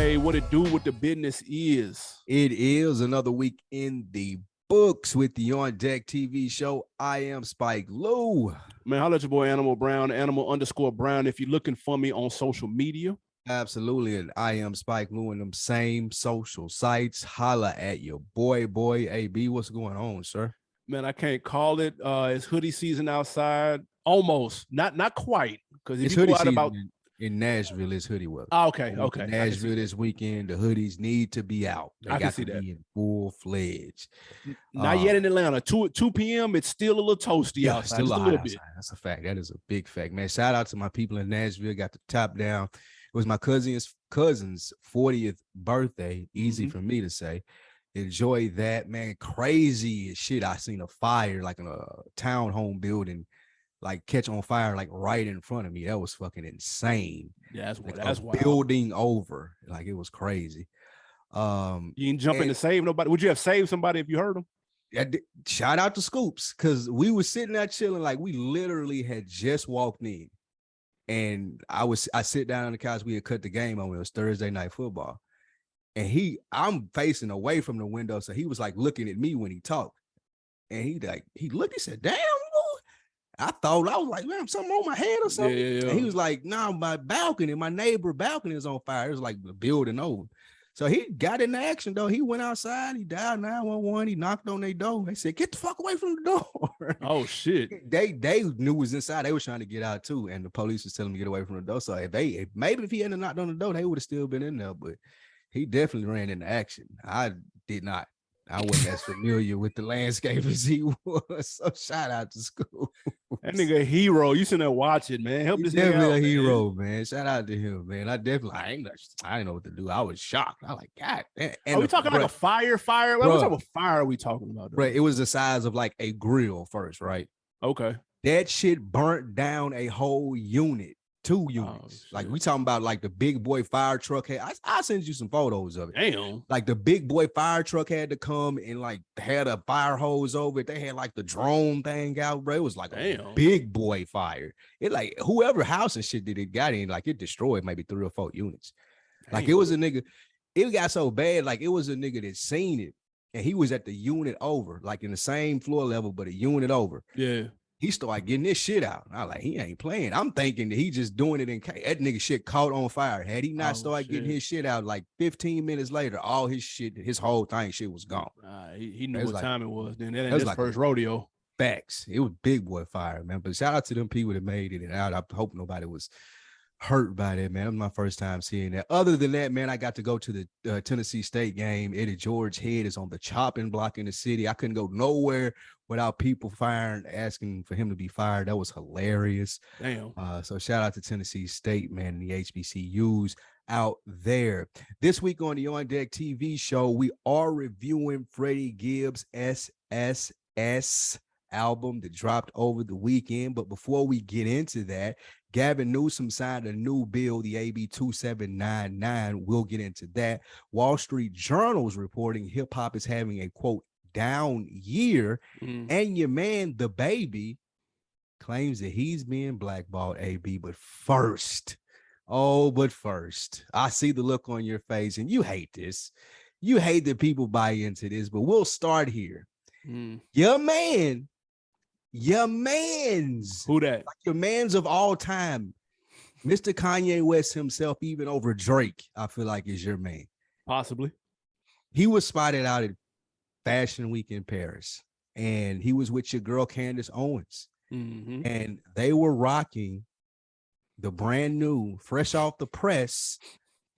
Hey, what it do, what the business is. It is another week in the books with the On Deck TV show. I am Spike Lou. Man, holla at your boy Animal Brown, Animal_Brown, if you're looking for me on social media. Absolutely. And I am Spike Lou in them same social sites. Holla at your boy AB. What's going on, sir? Man, I can't call it. It's hoodie season outside. Almost. Not quite. Because it's hoodie season in Nashville. It's hoodie weather. Oh, okay. Nashville this weekend, the hoodies need to be out. They got to be in full-fledged. Not yet in Atlanta. 2 p.m. It's still a little toasty outside. Still a little bit. That's a fact. That is a big fact, man. Shout out to my people in Nashville. Got the top down. It was my cousin's 40th birthday. Easy for me to say. Enjoy that, man. Crazy as shit. I seen a fire like in a townhome building, like catch on fire, like right in front of me. That was fucking insane. Yeah, that's wild. Building over, like it was crazy. You didn't jump in to save nobody. Would you have saved somebody if you heard them? Yeah, shout out to Scoops, because we were sitting there chilling, like we literally had just walked in, and I sit down on the couch. We had cut the game on. It was Thursday night football, and I'm facing away from the window, so he was like looking at me when he talked, and he looked. He said, "Damn." I thought, I was like, man, something on my head or something. Yeah. And he was like, no, my neighbor balcony is on fire. It was like the building over. So he got into action, though. He went outside. He dialed 911. He knocked on their door. They said, get the fuck away from the door. Oh, shit. They knew it was inside. They were trying to get out, too. And the police was telling them to get away from the door. So maybe if he hadn't knocked on the door, they would have still been in there. But he definitely ran into action. I did not. I wasn't as familiar with the landscape as he was. So shout out to school. That nigga a hero. You sitting there watching, man. Help this nigga out. Definitely a hero, man. Shout out to him, man. I didn't know what to do. I was shocked. I was like, God. Are we talking like a fire? What type of fire are we talking about? Right. It was the size of like a grill first, right? Okay. That shit burnt down a whole unit. 2 units. Like we talking about like the big boy fire truck. I'll send you some photos of it. Damn. Like the big boy fire truck had to come and like had a fire hose over it. They had like the drone thing out, bro. It was like a big boy fire. It like whoever house and shit that it got in, like it destroyed maybe 3 or 4 units. Damn. Like it was a nigga. It got so bad. Like it was a nigga that seen it and he was at the unit over, like in the same floor level, but a unit over. Yeah. He started getting this shit out. I like, he ain't playing. I'm thinking that he just doing it in case that nigga shit caught on fire. Had he not started getting his shit out, like 15 minutes later, all his shit, his whole thing shit was gone. He knew what time it was. Then that ain't his first rodeo. Facts. It was big boy fire, man. But shout out to them people that made it out. I hope nobody was hurt by that, man. It was my first time seeing that. Other than that, man, I got to go to the Tennessee State game. Eddie George head is on the chopping block in the city. I couldn't go nowhere without people asking for him to be fired. That was hilarious. Damn. So shout out to Tennessee State, man, and the HBCUs out there. This week on the On Deck TV show, we are reviewing Freddie Gibbs' SSS album that dropped over the weekend. But before we get into that, Gavin Newsom signed a new bill, the AB 2799. We'll get into that. Wall Street Journal's reporting hip hop is having a quote down year, and your man DaBaby claims that he's being blackballed. AB, but first, I see the look on your face, and you hate this. You hate that people buy into this, but we'll start here. Your man's who that? Like your man's of all time, Mr. Kanye West himself, even over Drake, I feel like is your man. Possibly. He was spotted out at Fashion Week in Paris, and he was with your girl Candace Owens, and they were rocking the brand new, fresh off the press,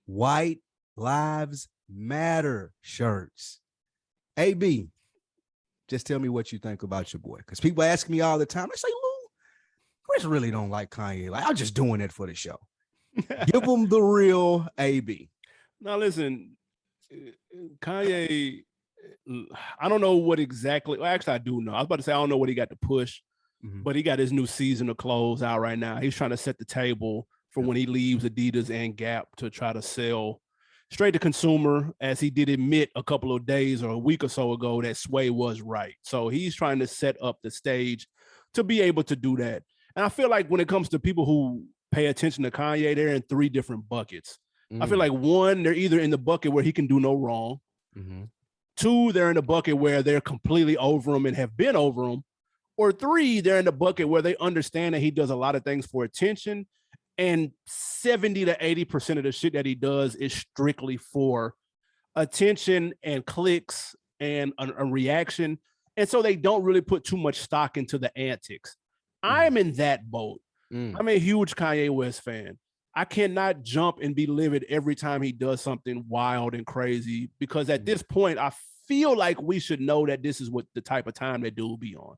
White Lives Matter shirts. AB, just tell me what you think about your boy, because people ask me all the time. I say, Lou, Chris really don't like Kanye. Like, I'm just doing it for the show. Give him the real AB. Now, listen, Kanye, I don't know what exactly. Well, actually, I do know. I was about to say I don't know what he got to push, but he got his new season of clothes out right now. He's trying to set the table for when he leaves Adidas and Gap to try to sell straight to consumer, as he did admit a couple of days or a week or so ago that Sway was right. So he's trying to set up the stage to be able to do that. And I feel like when it comes to people who pay attention to Kanye, they're in 3 different buckets. I feel like one, they're either in the bucket where he can do no wrong. Two, they're in the bucket where they're completely over him and have been over him. Or three, they're in the bucket where they understand that he does a lot of things for attention. And 70 to 80% of the shit that he does is strictly for attention and clicks and a reaction. And so they don't really put too much stock into the antics. I'm in that boat. I'm a huge Kanye West fan. I cannot jump and be livid every time he does something wild and crazy, because at this point, I feel like we should know that this is what the type of time that dude will be on.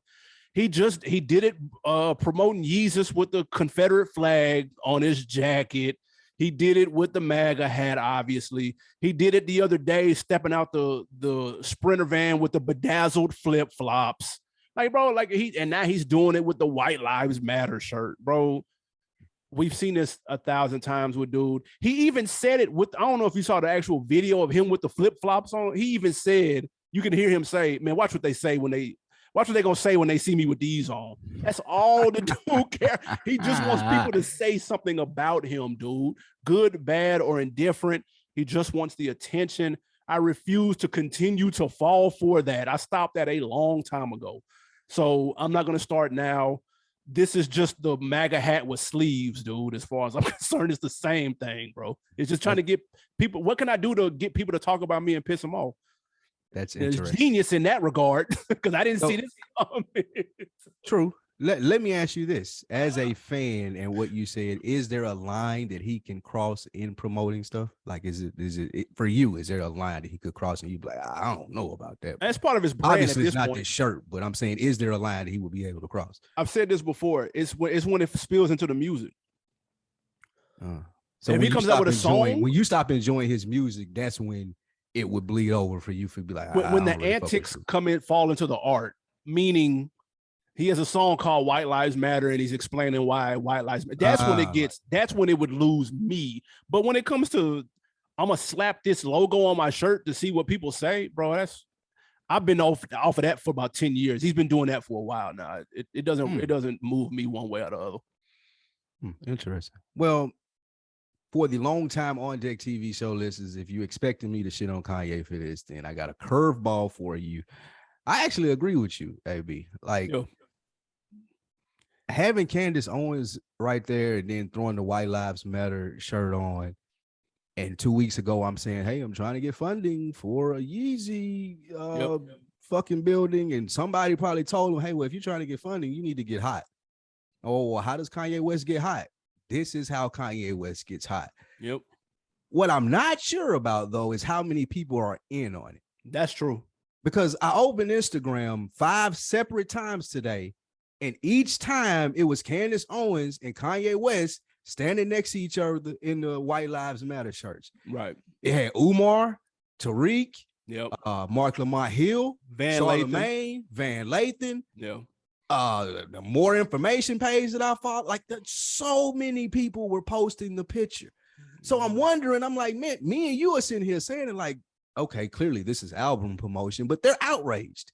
He did it promoting Yeezus with the Confederate flag on his jacket. He did it with the MAGA hat, obviously. He did it the other day, stepping out the Sprinter van with the bedazzled flip-flops. Like, bro, and now he's doing it with the White Lives Matter shirt, bro. We've seen this 1,000 times with dude. He even said it with, I don't know if you saw the actual video of him with the flip-flops on. He even said, you can hear him say, man, watch what they say watch what they're going to say when they see me with these on. That's all the dude care. He just wants people to say something about him, dude. Good, bad, or indifferent. He just wants the attention. I refuse to continue to fall for that. I stopped that a long time ago. So I'm not going to start now. This is just the MAGA hat with sleeves, dude. As far as I'm concerned, it's the same thing, bro. It's just trying to get people. What can I do to get people to talk about me and piss them off? That's interesting. There's genius in that regard, because I didn't see this coming. True. Let me ask you this. As a fan and what you said, is there a line that he can cross in promoting stuff? Like, is it for you? Is there a line that he could cross and you'd be like, I don't know about that. That's part of his brand. Obviously, at it's this not point. this shirt, but I'm saying, is there a line that he would be able to cross? I've said this before. It's when it spills into the music. So if he comes out with a song, when you stop enjoying his music, that's when it would bleed over for you to be like, when the antics fall into the art, meaning he has a song called White Lives Matter and he's explaining why white lives matter. That's when it would lose me. But when it comes to, I'm gonna slap this logo on my shirt to see what people say, bro, I've been off of that for about 10 years. He's been doing that for a while now. It doesn't move me one way or the other. Interesting. Well, for the long time On Deck TV show listeners, if you expected me to shit on Kanye for this, then I got a curveball for you. I actually agree with you, AB. Like, having Candace Owens right there and then throwing the White Lives Matter shirt on. And 2 weeks ago, I'm saying, hey, I'm trying to get funding for a Yeezy fucking building. And somebody probably told him, hey, well, if you're trying to get funding, you need to get hot. Oh, well, how does Kanye West get hot? This is how Kanye West gets hot. Yep. What I'm not sure about, though, is how many people are in on it. That's true. Because I opened Instagram 5 separate times today, and each time it was Candace Owens and Kanye West standing next to each other in the White Lives Matter shirts. Right. It had Umar, Tariq, Mark Lamont Hill, Charlamagne, Van Lathan. Yeah. The more information page that I follow, like that, so many people were posting the picture. So I'm wondering, I'm like, man, me and you are sitting here saying it like, okay, clearly this is album promotion, but they're outraged.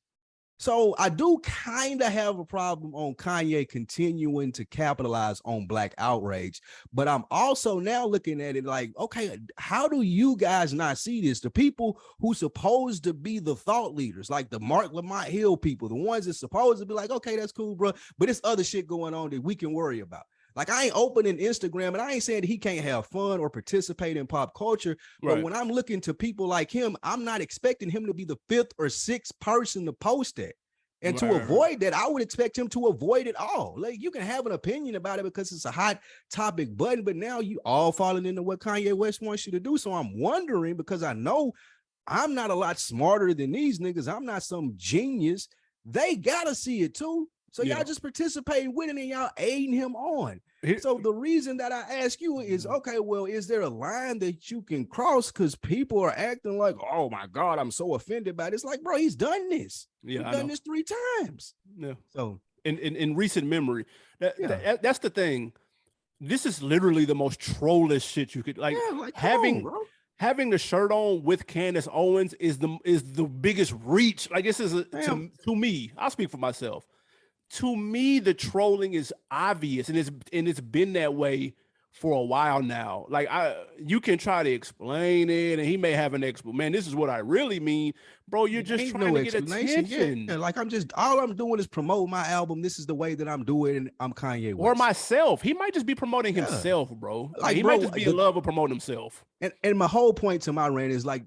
So I do kind of have a problem on Kanye continuing to capitalize on Black outrage, but I'm also now looking at it like, okay, how do you guys not see this? The people who supposed to be the thought leaders, like the Mark Lamont Hill people, the ones that supposed to be like, okay, that's cool, bro, but it's other shit going on that we can worry about. Like, I ain't opening Instagram and I ain't saying that he can't have fun or participate in pop culture. Right. But when I'm looking to people like him, I'm not expecting him to be the 5th or 6th person to post that. And to avoid that, I would expect him to avoid it all. Like, you can have an opinion about it because it's a hot topic button, but now you all falling into what Kanye West wants you to do. So I'm wondering, because I know I'm not a lot smarter than these niggas. I'm not some genius. They gotta see it too. So y'all just participating with it and y'all aiding him on. So the reason that I ask you is, okay, well, is there a line that you can cross? Because people are acting like, oh my God, I'm so offended by this. Like, bro, he's done this. Yeah, he's done this 3 times. Yeah. So in recent memory, that's the thing. This is literally the most trollish shit you could having the shirt on with Candace Owens is the biggest reach. Like, this is to me. I'll speak for myself. To me, the trolling is obvious, and it's been that way for a while now. Like you can try to explain it, and he may have an explanation. Man, this is what I really mean, bro. You're just trying to get attention. Yeah, like all I'm doing is promote my album. This is the way that I'm doing it, and I'm Kanye West. Or myself. He might just be promoting himself, bro. Like he might just be in love with promoting himself. And my whole point to my rant is like,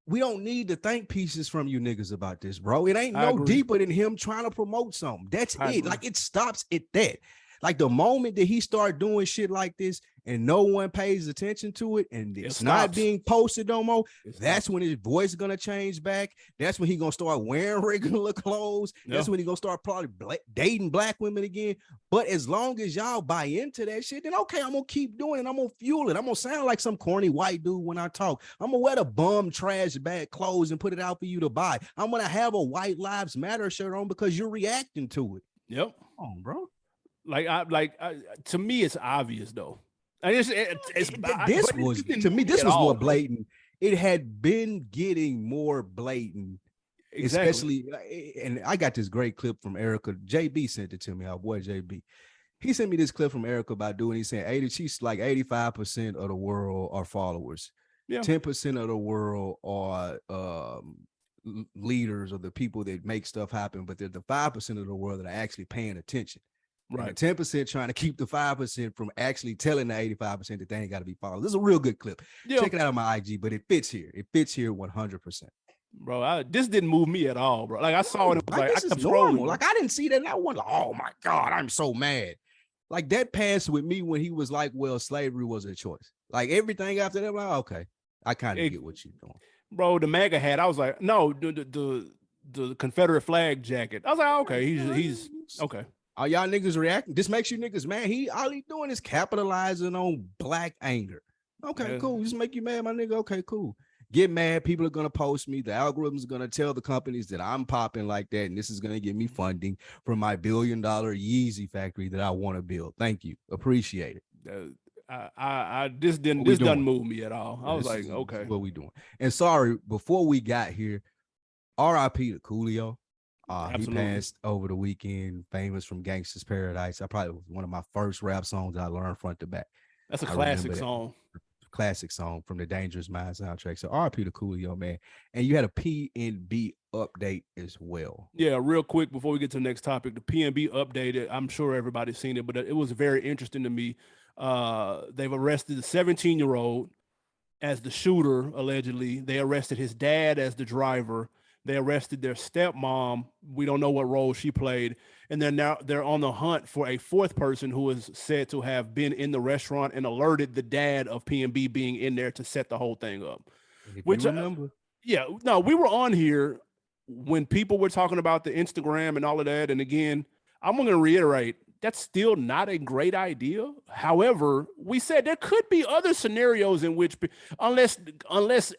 we don't need to think pieces from you niggas about this, bro. It ain't no deeper than him trying to promote something. That's it. Like it stops at that. Like the moment that he start doing shit like this and no one pays attention to it and it's not being posted no more, that's when his voice is gonna change back. That's when he gonna start wearing regular clothes. That's when he gonna start probably dating black women again. But as long as y'all buy into that shit, then okay, I'm gonna keep doing it. I'm gonna fuel it. I'm gonna sound like some corny white dude when I talk. I'm gonna wear the bum trash bag clothes and put it out for you to buy. I'm gonna have a White Lives Matter shirt on because you're reacting to it. Yep. Come on, bro. To me, it's obvious though. This was more blatant. It had been getting more blatant, especially. And I got this great clip from Erica. JB sent it to me. Our boy JB. He sent me this clip from Erica Badu, and he's saying she's like 85% of the world are followers. 10% of the world are leaders or the people that make stuff happen, but they're the 5% of the world that are actually paying attention. Right. 10% trying to keep the 5% from actually telling the 85% that they ain't got to be followed. This is a real good clip. Check it out on my IG, but it fits here. It fits here 100%. Bro, this didn't move me at all, bro. Like I saw it, like this is normal. Like I didn't see that, and I went, oh my God, I'm so mad. Like that passed with me when he was like, well, slavery was a choice. Like everything after that, I'm like, okay, I kind of get what you're doing. Bro, the MAGA hat, I was like, no, the Confederate flag jacket. I was like, okay, he's okay. All y'all niggas reacting. This makes you niggas mad. All he doing is capitalizing on black anger. Okay, cool. Just make you mad, my nigga. Okay, cool. Get mad. People are gonna post me. The algorithm is gonna tell the companies that I'm popping like that, and this is gonna give me funding for my $1 billion Yeezy factory that I want to build. Thank you. Appreciate it. This doesn't move me at all. I was like, okay, what we doing? And sorry, before we got here, R.I.P. to Coolio. He passed over the weekend, famous from Gangsta's Paradise. I probably was one of my first rap songs I learned front to back. That's a classic song. Classic song from the Dangerous Mind soundtrack. So RP to Coolio, man. And you had a PNB update as well. Yeah, real quick before we get to the next topic, the PNB update, I'm sure everybody's seen it, but it was very interesting to me. They've arrested the 17-year-old as the shooter, allegedly. They arrested his dad as the driver. They arrested their stepmom. We don't know what role she played. And they're on the hunt for a fourth person who is said to have been in the restaurant and alerted the dad of PNB being in there to set the whole thing up. Which, remember? We were on here when people were talking about the Instagram and all of that. And again, I'm going to reiterate, that's still not a great idea. However, we said there could be other scenarios in which, unless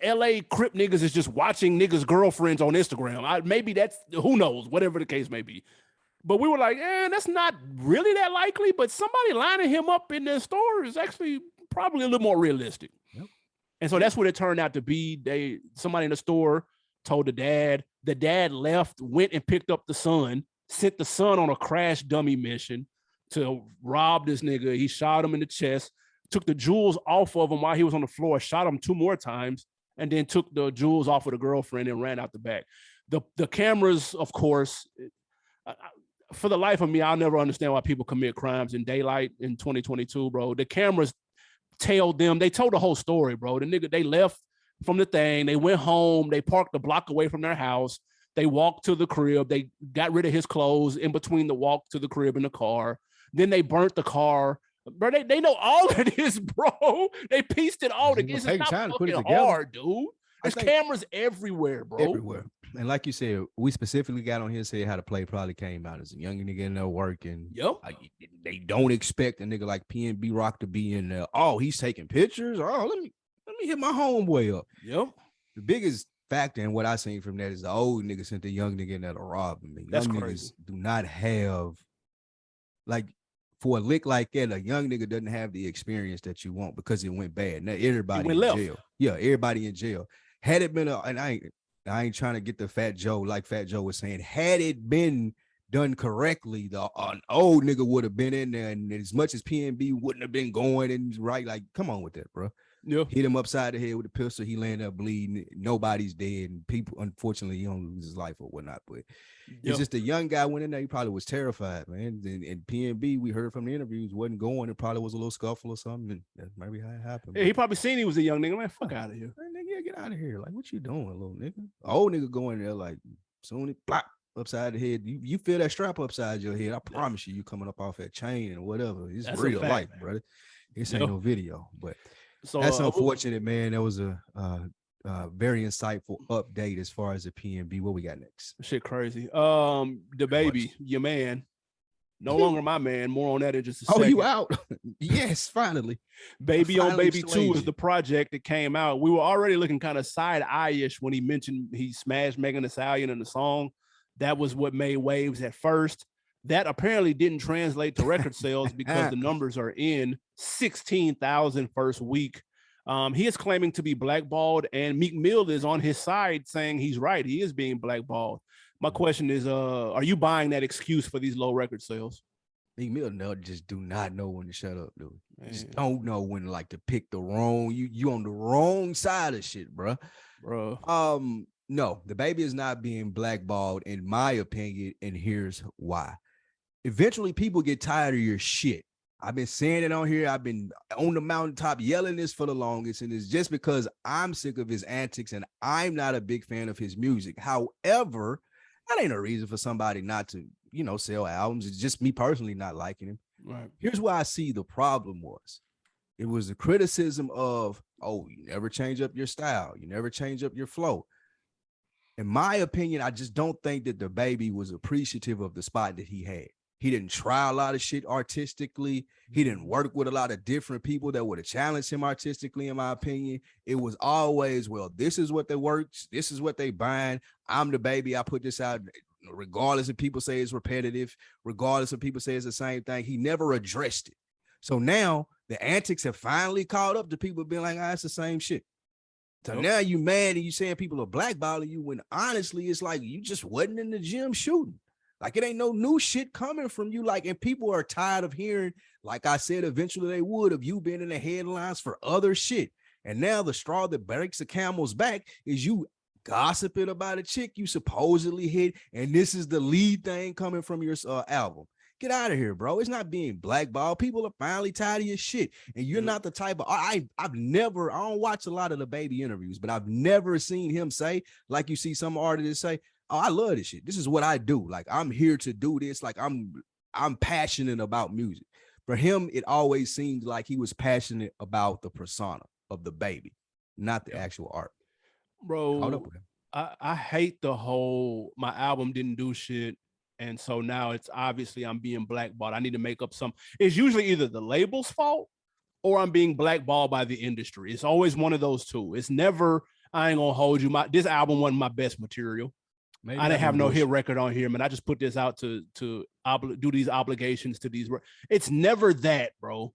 LA Crip niggas is just watching niggas' girlfriends on Instagram, maybe that's, who knows, whatever the case may be. But we were like, that's not really that likely, but somebody lining him up in their store is actually probably a little more realistic. Yep. And so that's what it turned out to be. Somebody in the store told the dad left, went and picked up the son, sent the son on a crash dummy mission to rob this nigga. He shot him in the chest, took the jewels off of him while he was on the floor, shot him 2 more times, and then took the jewels off of the girlfriend and ran out the back. The cameras, of course, for the life of me, I'll never understand why people commit crimes in daylight in 2022, bro. The cameras they told the whole story, bro. The nigga, they left from the thing, they went home, they parked a block away from their house, they walked to the crib, they got rid of his clothes in between the walk to the crib in the car. Then they burnt the car. Bro, they know all of this, bro. They pieced it all together. It's not fucking hard, dude. There's cameras everywhere, bro. Everywhere. And like you said, we specifically got on here and said how the play probably came out as a young nigga in there working. Yep. They don't expect a nigga like PNB Rock to be in there. Oh, he's taking pictures. Oh, let me hit my homeboy up. Yep. The biggest factor in what I seen from that is the old nigga sent the young nigga in there to rob me. That's young crazy. Niggas do not have, like, for a lick like that, a young nigga doesn't have the experience that you want because it went bad. Now everybody in jail. Yeah, everybody in jail. Had it been and I ain't trying to get the Fat Joe, like Fat Joe was saying, had it been done correctly, an old nigga would have been in there, and as much as PNB wouldn't have been going and right, like, come on with that, bro. Yeah. Hit him upside the head with a pistol. He landed up bleeding. Nobody's dead, and people, unfortunately, he don't lose his life or whatnot. But it's just a young guy went in there. He probably was terrified, man. And PNB, we heard from the interviews, wasn't going. It probably was a little scuffle or something, and that's maybe how it happened. Yeah, he probably seen he was a young nigga. Man, fuck out of here. Man, nigga, get out of here. Like, what you doing, little nigga? Old nigga going there, like, soon it plop upside the head. You feel that strap upside your head. I promise you coming up off that chain and whatever. It's that's real life, brother. This ain't no video, but so that's unfortunate, man. That was a very insightful update as far as the PNB. What we got next? Shit crazy. DaBaby, your man. No longer my man. More on that in just a second. Oh, you out? Yes, finally. Baby on Baby 2 is the project that came out. We were already looking kind of side-eye-ish when he mentioned he smashed Megan Thee Stallion in the song. That was what made waves at first. That apparently didn't translate to record sales because the numbers are in 16,000 first week. He is claiming to be blackballed, and Meek Mill is on his side saying he's right. He is being blackballed. My question is, are you buying that excuse for these low record sales? Meek Mill just do not know when to shut up, dude. Just don't know when like to pick the wrong. You on the wrong side of shit, bro. No, DaBaby is not being blackballed, in my opinion, and here's why. Eventually, people get tired of your shit. I've been saying it on here. I've been on the mountaintop yelling this for the longest, and it's just because I'm sick of his antics, and I'm not a big fan of his music. However, that ain't a reason for somebody not to, sell albums. It's just me personally not liking him. Right. Here's why I see the problem was. It was the criticism of, oh, you never change up your style. You never change up your flow. In my opinion, I just don't think that DaBaby was appreciative of the spot that he had. He didn't try a lot of shit artistically. He didn't work with a lot of different people that would have challenged him artistically, in my opinion. It was always, well, this is what they works. This is what they buying. I'm DaBaby. I put this out regardless if people say it's repetitive, regardless if people say it's the same thing. He never addressed it. So now the antics have finally caught up to people being like, it's the same shit. So now you mad and you saying people are blackballing you when honestly it's like you just wasn't in the gym shooting. Like it ain't no new shit coming from you. Like, and people are tired of hearing, like I said, eventually they would, of you being in the headlines for other shit. And now the straw that breaks the camel's back is you gossiping about a chick you supposedly hit, and this is the lead thing coming from your album. Get out of here, bro. It's not being blackballed. People are finally tired of your shit. And you're not the type of, I don't watch a lot of DaBaby interviews, but I've never seen him say, like you see some artists say, oh, I love this shit. This is what I do. Like, I'm here to do this. Like, I'm passionate about music. For him, it always seemed like he was passionate about the persona of DaBaby, not the actual art. Bro, caught up with him. I hate the whole, my album didn't do shit. And so now it's obviously I'm being blackballed. I need to make up some. It's usually either the label's fault or I'm being blackballed by the industry. It's always one of those two. It's never, I ain't gonna hold you. This album wasn't my best material. Maybe I didn't have no hit record on here, man. I just put this out to do these obligations to these. It's never that, bro.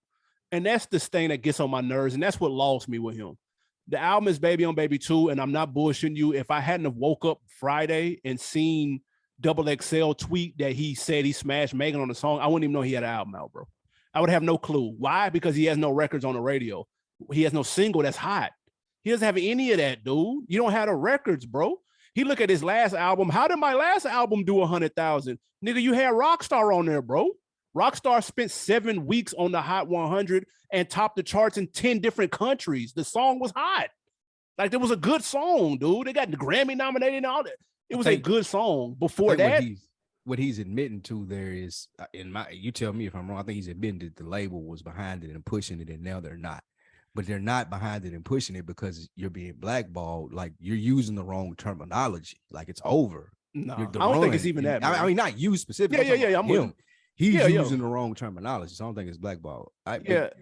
And that's the thing that gets on my nerves. And that's what lost me with him. The album is Baby on Baby 2. And I'm not bullshitting you. If I hadn't have woke up Friday and seen XXL tweet that he said he smashed Megan on the song, I wouldn't even know he had an album out, bro. I would have no clue. Why? Because he has no records on the radio. He has no single that's hot. He doesn't have any of that, dude. You don't have the records, bro. He look at his last album. How did my last album do 100,000? Nigga, you had Rockstar on there, bro. Rockstar spent 7 weeks on the Hot 100 and topped the charts in 10 different countries. The song was hot. Like, it was a good song, dude. They got the Grammy nominated and all that. It was a good song. Before that, what he's admitting to there is, you tell me if I'm wrong, I think he's admitting that the label was behind it and pushing it, and now they're not. But they're not behind it and pushing it because you're being blackballed. Like, you're using the wrong terminology. Like, it's over. No, I don't think it's even that. I mean, not you specifically. Yeah. I'm with him. He's using the wrong terminology, so I don't think it's blackballed.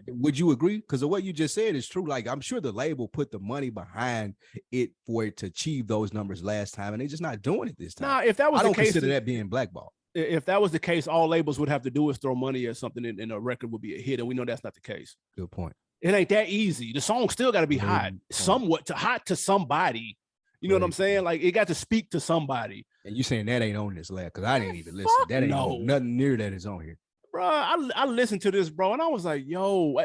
Would you agree? Because of what you just said is true. Like, I'm sure the label put the money behind it for it to achieve those numbers last time, and they're just not doing it this time. Nah, if that was I the don't case, consider that being blackballed. If that was the case, all labels would have to do is throw money at something, and a record would be a hit, and we know that's not the case. Good point. It ain't that easy. The song still got to be hot, somewhat hot to somebody. You know what I'm saying? Like, it got to speak to somebody. And you saying that ain't on this lab because I didn't even listen. That ain't on nothing near that is on here. Bro, I listened to this, bro, and I was like, yo,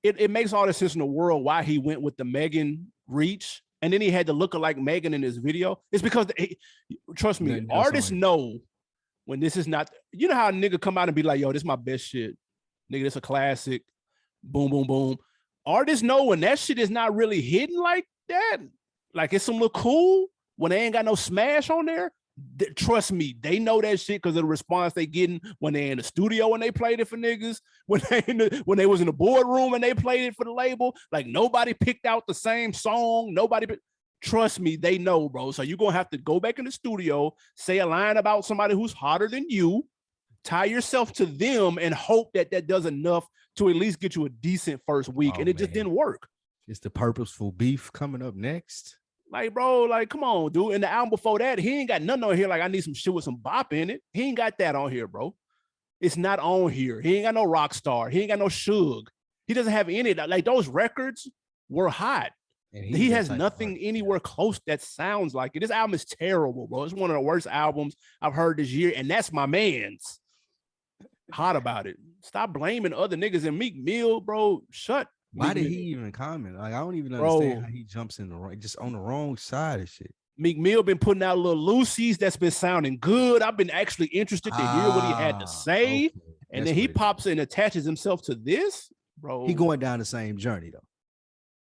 it makes all the sense in the world why he went with the Megan reach, and then he had to look like Megan in his video. It's because, trust me, artists know when this is not, you know how a nigga come out and be like, yo, this is my best shit. Nigga, this a classic. Boom, boom, boom. Artists know when that shit is not really hidden like that. Like it's some little cool when they ain't got no smash on there. Trust me, they know that shit because of the response they getting when they in the studio and they played it for niggas, when they was in the boardroom and they played it for the label. Like nobody picked out the same song. Trust me, they know, bro. So you're gonna have to go back in the studio, say a line about somebody who's hotter than you, tie yourself to them, and hope that does enough to at least get you a decent first week. And it just didn't work. It's the Purposeful Beef coming up next. Like, bro, like, come on, dude. And the album before that, he ain't got nothing on here. Like, I need some shit with some bop in it. He ain't got that on here, bro. It's not on here. He ain't got no Rockstar. He ain't got no Suge. He doesn't have any. Like, those records were hot. He has nothing anywhere close that sounds like it. This album is terrible, bro. It's one of the worst albums I've heard this year, and that's my man's. Hot about it. Stop blaming other niggas. And Meek Mill, bro, Why did he even comment? Like, I don't even understand how he jumps in the wrong, just on the wrong side of shit. Meek Mill been putting out little loosies that's been sounding good. I've been actually interested to hear what he had to say. Okay. And then he pops and attaches himself to this, bro. He going down the same journey though,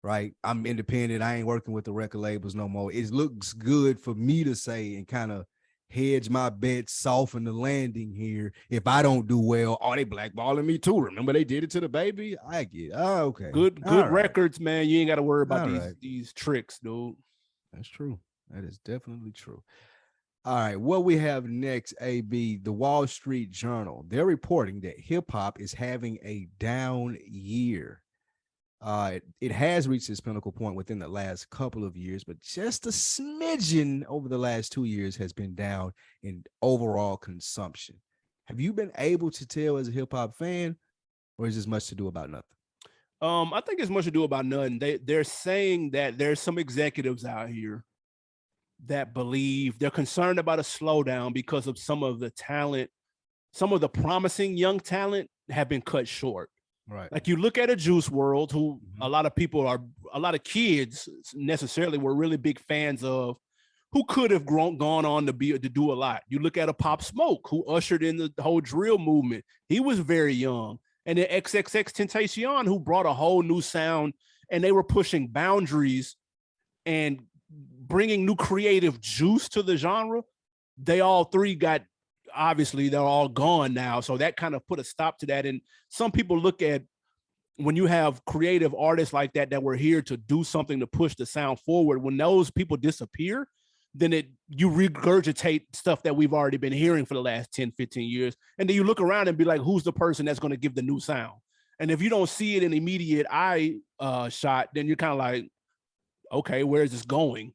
right? I'm independent. I ain't working with the record labels no more. It looks good for me to say and kind of hedge my bets, soften the landing here. If I don't do well, they blackballing me too. Remember they did it to DaBaby? I get okay. Good records, man. You ain't got to worry about these tricks, dude. That's true. That is definitely true. All right, what we have next, AB, the Wall Street Journal. They're reporting that hip hop is having a down year. It has reached its pinnacle point within the last couple of years, but just a smidgen over the last 2 years has been down in overall consumption. Have you been able to tell as a hip hop fan, or is this much to do about nothing? I think it's much to do about nothing. They're saying that there's some executives out here that believe they're concerned about a slowdown because of some of the talent, some of the promising young talent have been cut short. Right. Like you look at a Juice WRLD, who a lot of kids necessarily were really big fans of, who could have gone on to do a lot. You look at a Pop Smoke, who ushered in the whole drill movement. He was very young. And then XXXTentacion, who brought a whole new sound, and they were pushing boundaries and bringing new creative juice to the genre. They all three got, obviously they're all gone now. So that kind of put a stop to that. And some people look at when you have creative artists like that were here to do something to push the sound forward, when those people disappear, then you regurgitate stuff that we've already been hearing for the last 10, 15 years. And then you look around and be like, who's the person that's going to give the new sound? And if you don't see it in immediate eye shot, then you're kind of like, okay, where is this going?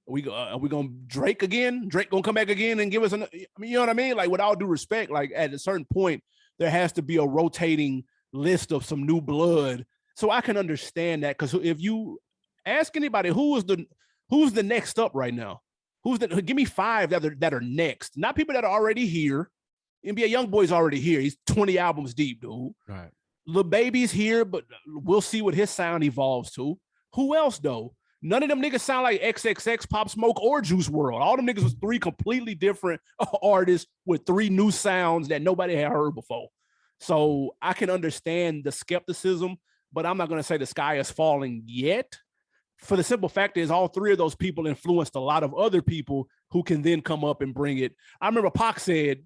Are we going to Drake again? Drake going to come back again and give us you know what I mean? Like, with all due respect, like at a certain point, there has to be a rotating list of some new blood. So I can understand that, because if you ask anybody who's the next up right now, give me 5 that are next, not people that are already here. NBA Youngboy's already here. He's 20 albums deep, dude. Right. DaBaby's here, but we'll see what his sound evolves to. Who else though? None of them niggas sound like XXX, Pop Smoke, or Juice WRLD. All them niggas was 3 completely different artists with 3 new sounds that nobody had heard before. So I can understand the skepticism, but I'm not going to say the sky is falling yet. For the simple fact is, all 3 of those people influenced a lot of other people who can then come up and bring it. I remember Pac said,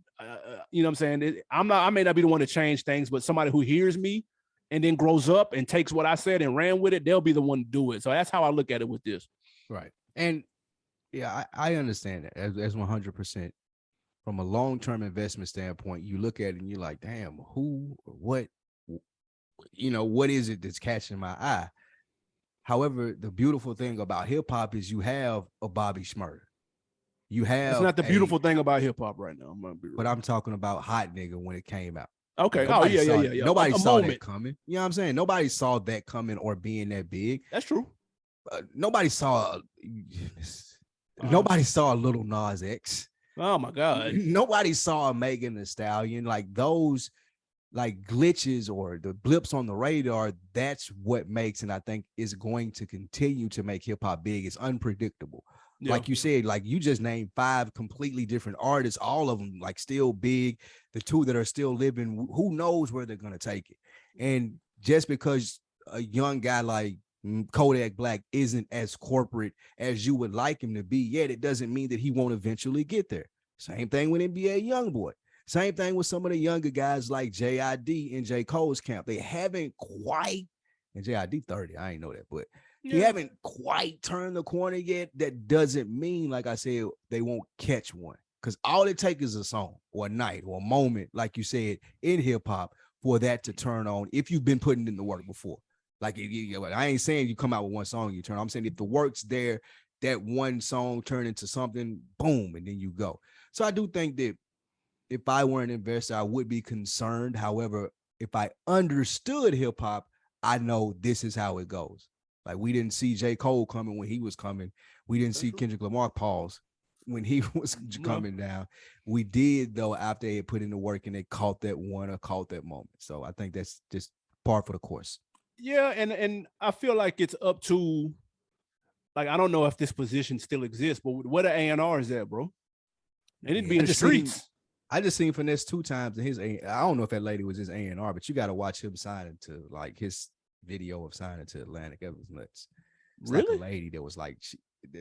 you know what I'm saying? I may not be the one to change things, but somebody who hears me and then grows up and takes what I said and ran with it, they'll be the one to do it. So that's how I look at it with this. Right. And yeah, I understand that as 100%. From a long-term investment standpoint, you look at it and you're like, damn, what is it that's catching my eye? However, the beautiful thing about hip hop is you have a Bobby Shmurda. You have. It's not the beautiful thing about hip hop right now. But I'm talking about Hot Nigga when it came out. Okay. Yeah. Nobody saw that coming. You know what I'm saying? Nobody saw that coming or being that big. That's true. Nobody saw. Nobody saw Little Nas X. Oh my God. Nobody saw Megan Thee Stallion. Like those like glitches or the blips on the radar, that's what makes, and I think is going to continue to make hip hop big. It's unpredictable. Yeah. Like you said, like you just named 5 completely different artists, all of them like still big. The 2 that are still living, who knows where they're going to take it. And just because a young guy like Kodak Black isn't as corporate as you would like him to be yet, it doesn't mean that he won't eventually get there. Same thing with NBA Youngboy. Same thing with some of the younger guys like JID and J. Cole's camp. They haven't quite, and JID 30, I ain't know that, but he haven't quite turned the corner yet. That doesn't mean, like I said, they won't catch one. Because all it takes is a song or a night or a moment, like you said, in hip hop for that to turn on if you've been putting in the work before. Like, I ain't saying you come out with one song, you turn. I'm saying if the work's there, that one song turn into something, boom, and then you go. So I do think that if I were an investor, I would be concerned. However, if I understood hip hop, I know this is how it goes. Like we didn't see J. Cole coming when he was coming. We didn't see Kendrick Lamar pause when he was coming down. We did though after they had put in the work and they caught that one or caught that moment. So I think that's just par for the course. Yeah, and I feel like it's up to, like, I don't know if this position still exists, but what are A&Rs at, bro? They need to be in the streets. I just seen Finesse 2 times and I don't know if that lady was his A&R, but you got to watch him signing to like his video of signing to Atlantic. It was nuts. It's really? Like a lady that was like,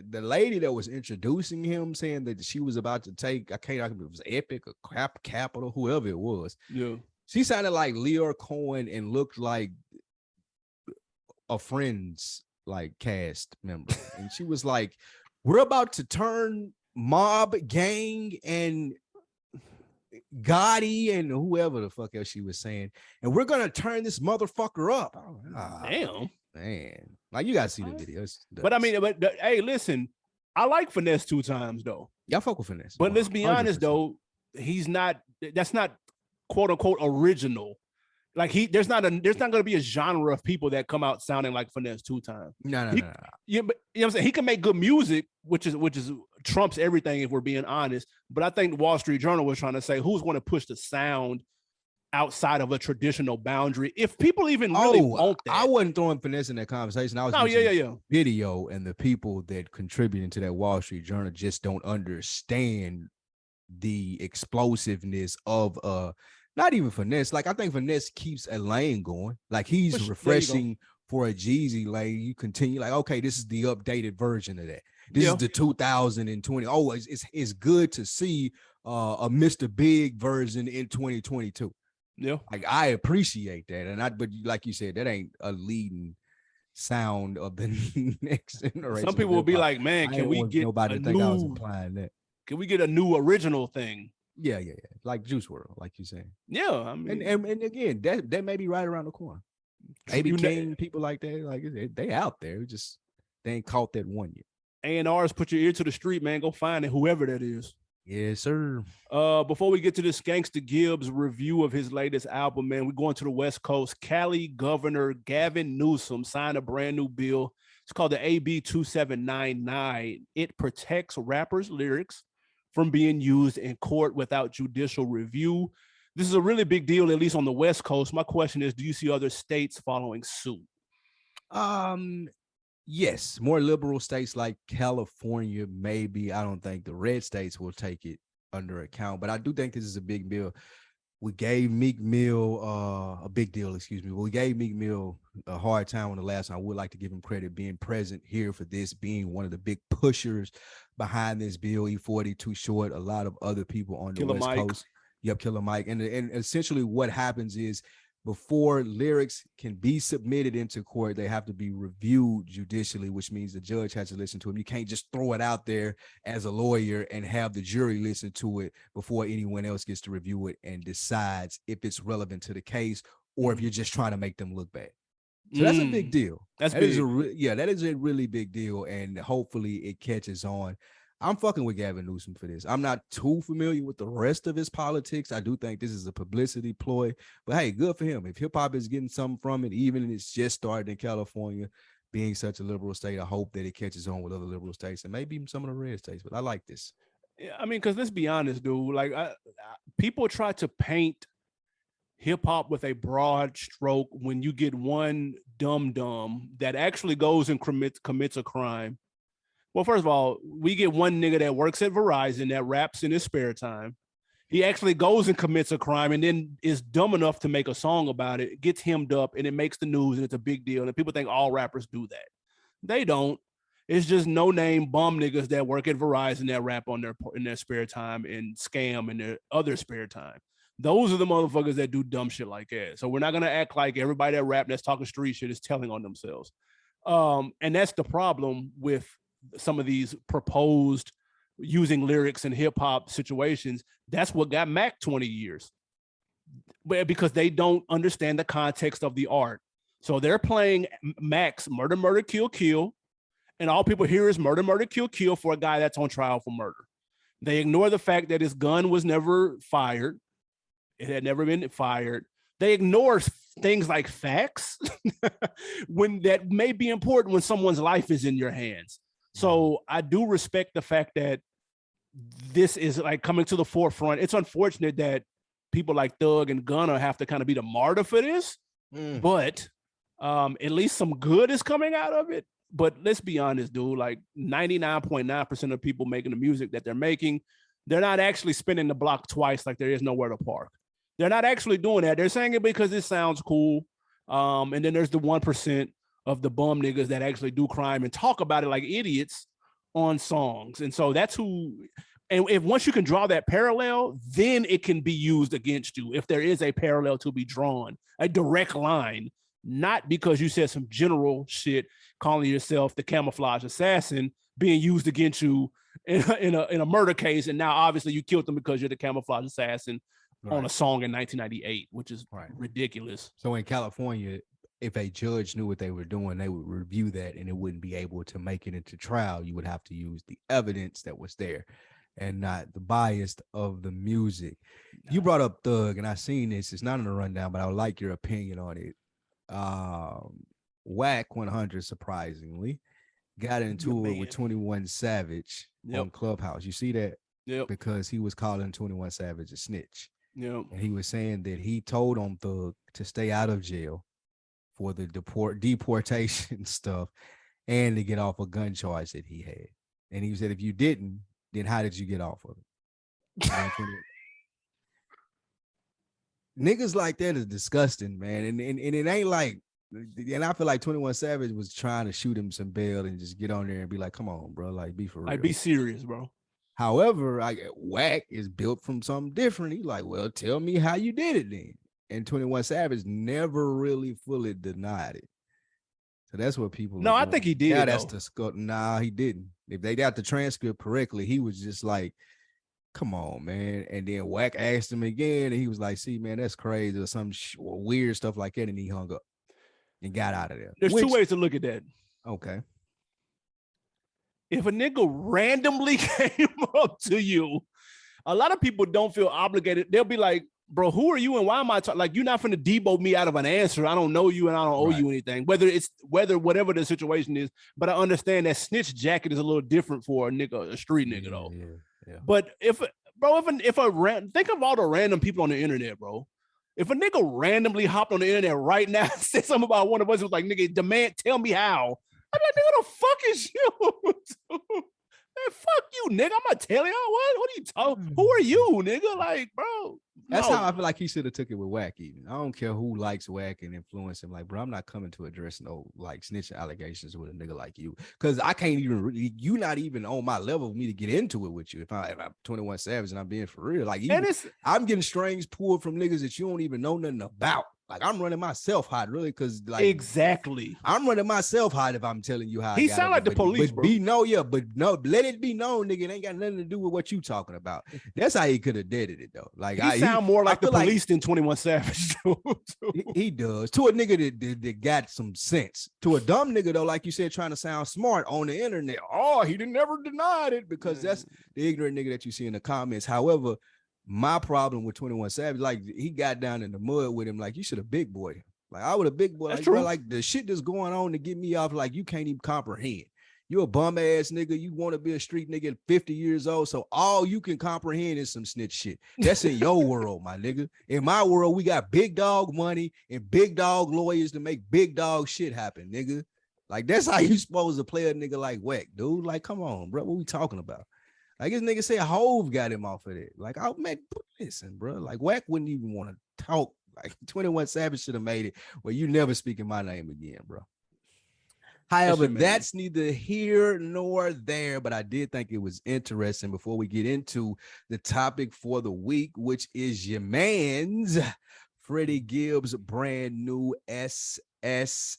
the lady that was introducing him saying that she was about to take, I can't remember if it was Epic or Capital, whoever it was. Yeah. She sounded like Leor Cohen and looked like a Friends like cast member. And she was like, we're about to turn Mob Gang and Gotti and whoever the fuck else she was saying, and we're gonna turn this motherfucker up. Damn, man, like you gotta see the videos. But I mean, hey, listen, I like Finesse 2 times though. Y'all fuck with Finesse, but let's be 100%. Honest though, he's not. That's not quote unquote original. Like there's not gonna be a genre of people that come out sounding like Finesse 2 times. No. Yeah, but you know what I'm saying? He can make good music, which is trumps everything if we're being honest. But I think the Wall Street Journal was trying to say who's going to push the sound outside of a traditional boundary. If people even really want that. I wasn't throwing Finesse in that conversation. I was video, and the people that contributing to that Wall Street Journal just don't understand the explosiveness of not even Finesse. Like I think Finesse keeps a lane going. Like he's refreshing for a Jeezy lane. You continue like, okay, this is the updated version of that. This is the 2020. Oh, it's good to see a Mr. Big version in 2022. Yeah, like I appreciate that, but like you said, that ain't a leading sound of the next generation. Some people will be like, man, can we get nobody think I was implying that? Can we get a new original thing? Yeah. Like Juice WRLD, like you saying. Yeah, I mean, and again, that may be right around the corner. Maybe King, people like that, like they out there, just they ain't caught that one yet. A&Rs, put your ear to the street, man. Go find it, whoever that is. Yes, sir. Before we get to this Gangsta Gibbs review of his latest album, man, we're going to the West Coast. Cali Governor Gavin Newsom signed a brand new bill. It's called the AB 2799. It protects rappers' lyrics from being used in court without judicial review. This is a really big deal, at least on the West Coast. My question is, do you see other states following suit? Yes, more liberal states like California, maybe. I don't think the red states will take it under account, but I do think this is a big bill. We gave Meek Mill a big deal, excuse me. We gave Meek Mill a hard time on the last time. I would like to give him credit being present here for this, being one of the big pushers behind this bill. E40, Too Short, a lot of other people on the West Coast. Yep, Killer Mike. And essentially what happens is before lyrics can be submitted into court, they have to be reviewed judicially, which means the judge has to listen to them. You can't just throw it out there as a lawyer and have the jury listen to it before anyone else gets to review it and decides if it's relevant to the case or if you're just trying to make them look bad. So that's a big deal. That is a really big deal, and hopefully it catches on. I'm fucking with Gavin Newsom for this. I'm not too familiar with the rest of his politics. I do think this is a publicity ploy, but hey, good for him. If hip hop is getting something from it, even if it's just started in California, being such a liberal state, I hope that it catches on with other liberal states and maybe even some of the red states, but I like this. I mean, because let's be honest, dude. Like, people try to paint hip hop with a broad stroke when you get one dumb that actually goes and commits a crime. Well, first of all, we get one nigga that works at Verizon that raps in his spare time. He actually goes and commits a crime and then is dumb enough to make a song about it, gets hemmed up, and it makes the news, and it's a big deal. And people think all rappers do that. They don't. It's just no-name bum niggas that work at Verizon that rap in their spare time and scam in their other spare time. Those are the motherfuckers that do dumb shit like that. So we're not gonna act like everybody that rap that's talking street shit is telling on themselves. And that's the problem with some of these proposed using lyrics in hip hop situations. That's what got Mac 20 years, because they don't understand the context of the art. So they're playing Mac's murder, murder, kill, kill, and all people hear is murder, murder, kill, kill for a guy that's on trial for murder. They ignore the fact that his gun was never fired. It had never been fired. They ignore things like facts when that may be important when someone's life is in your hands. So I do respect the fact that this is like coming to the forefront. It's unfortunate that people like Thug and Gunna have to kind of be the martyr for this, but at least some good is coming out of it. But let's be honest, dude, like 99.9% of people making the music that they're making, they're not actually spinning the block twice like there is nowhere to park. They're not actually doing that. They're saying it because it sounds cool. And then there's the 1% of the bum niggas that actually do crime and talk about it like idiots on songs. And so that's who, and if once you can draw that parallel, then it can be used against you. If there is a parallel to be drawn, a direct line, not because you said some general shit, calling yourself the camouflage assassin, being used against you in a murder case. And now obviously you killed them because you're the camouflage assassin on a song in 1998, which is ridiculous. So in California, if a judge knew what they were doing, they would review that and it wouldn't be able to make it into trial. You would have to use the evidence that was there and not the bias of the music. You brought up Thug, and I seen this. It's not in the rundown, but I would like your opinion on it. Whack 100, surprisingly, got into it with 21 Savage on Clubhouse. You see that? Yep. Because he was calling 21 Savage a snitch. Yep. And he was saying that he told on Thug to stay out of jail for the deportation stuff and to get off a gun charge that he had. And he said, if you didn't, then how did you get off of it? Niggas like that is disgusting, man. And it ain't like, and I feel like 21 Savage was trying to shoot him some bail and just get on there and be like, come on, bro, like be for real. Like be serious, bro. However, Whack is built from something different. He's like, well, tell me how you did it then. And 21 Savage never really fully denied it. So that's what people. No, I think he did. Yeah, that's the nah, he didn't. If they got the transcript correctly, he was just like, come on, man. And then Whack asked him again, and he was like, see, man, that's crazy, or some weird stuff like that. And he hung up and got out of there. There's two ways to look at that. Okay. If a nigga randomly came up to you, a lot of people don't feel obligated. They'll be like, bro, who are you and why am I talking? Like, you're not finna debo me out of an answer. I don't know you and I don't owe you anything, whether whatever the situation is. But I understand that snitch jacket is a little different for a nigga, a street nigga though. Yeah. But think of all the random people on the internet, bro. If a nigga randomly hopped on the internet right now and said something about one of us, was like, nigga, demand, tell me how. I'm like, nigga, what the fuck is you? Man, fuck you, nigga. I'm not telling y'all what are you talking? Who are you, nigga? Like, bro. That's how I feel like he should have took it with Whack. Even I don't care who likes Whack and influence him. Like, bro, I'm not coming to address no like snitching allegations with a nigga like you, because I can't even really. You not even on my level of me to get into it with you. If I'm 21 Savage and I'm being for real, like, I'm getting strings pulled from niggas that you don't even know nothing about. Like, I'm running myself hot, really, because like exactly, I'm running myself hot if I'm telling you how. He sound like the police, but bro. But let it be known, nigga, it ain't got nothing to do with what you talking about. That's how he could have did it though. Like, he sound more like the police than 21 Savage. He does to a nigga that got some sense. To a dumb nigga though, like you said, trying to sound smart on the internet. Oh, he never denied it, because that's the ignorant nigga that you see in the comments. However, my problem with 21 Savage, like, he got down in the mud with him, like, you should have big boy. Like, I would have big boy. Like, bro, like, the shit that's going on to get me off, like, you can't even comprehend. You a bum ass nigga. You want to be a street nigga at 50 years old. So all you can comprehend is some snitch shit. That's in your world, my nigga. In my world, we got big dog money and big dog lawyers to make big dog shit happen, nigga. Like, that's how you supposed to play a nigga like Wack, dude. Like, come on, bro. What we talking about? Like, this nigga said Hove got him off of that. Like, oh, man, listen, bro. Like, Wack wouldn't even want to talk. Like, 21 Savage should have made it where you never speaking my name again, bro. However, that's neither here nor there, but I did think it was interesting before we get into the topic for the week, which is your man's Freddie Gibbs brand new SSS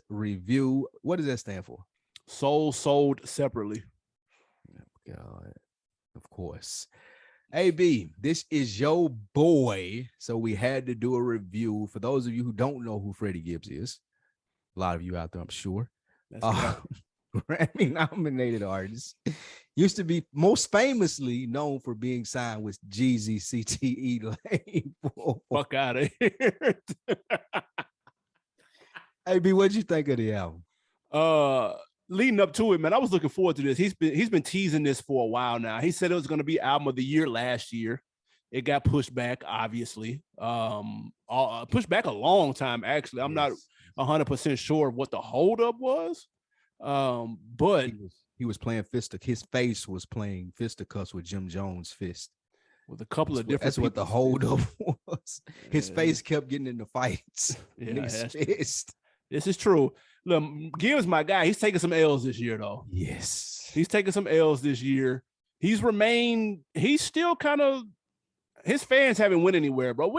review. What does that stand for? Sold separately. Oh, God, of course. AB, this is your boy, so we had to do a review. For those of you who don't know who Freddie Gibbs is, a lot of you out there, I'm sure. Grammy-nominated artist. Used to be most famously known for being signed with Jeezy CTE label. Fuck out of here. AB, what'd you think of the album? Leading up to it, man, I was looking forward to this. He's been teasing this for a while now. He said it was going to be album of the year last year. It got pushed back, obviously. Pushed back a long time, actually. I'm not 100% sure what the holdup was. But he was playing fisticuffs. His face was playing fisticuffs with Jim Jones' fist. With a couple of different. That's what the holdup was. His face kept getting into fights. Yeah, his fist. This is true. Look, Gibbs, my guy, he's taking some L's this year, though. Yes. He's taking some L's this year. He's still kind of, his fans haven't went anywhere, bro.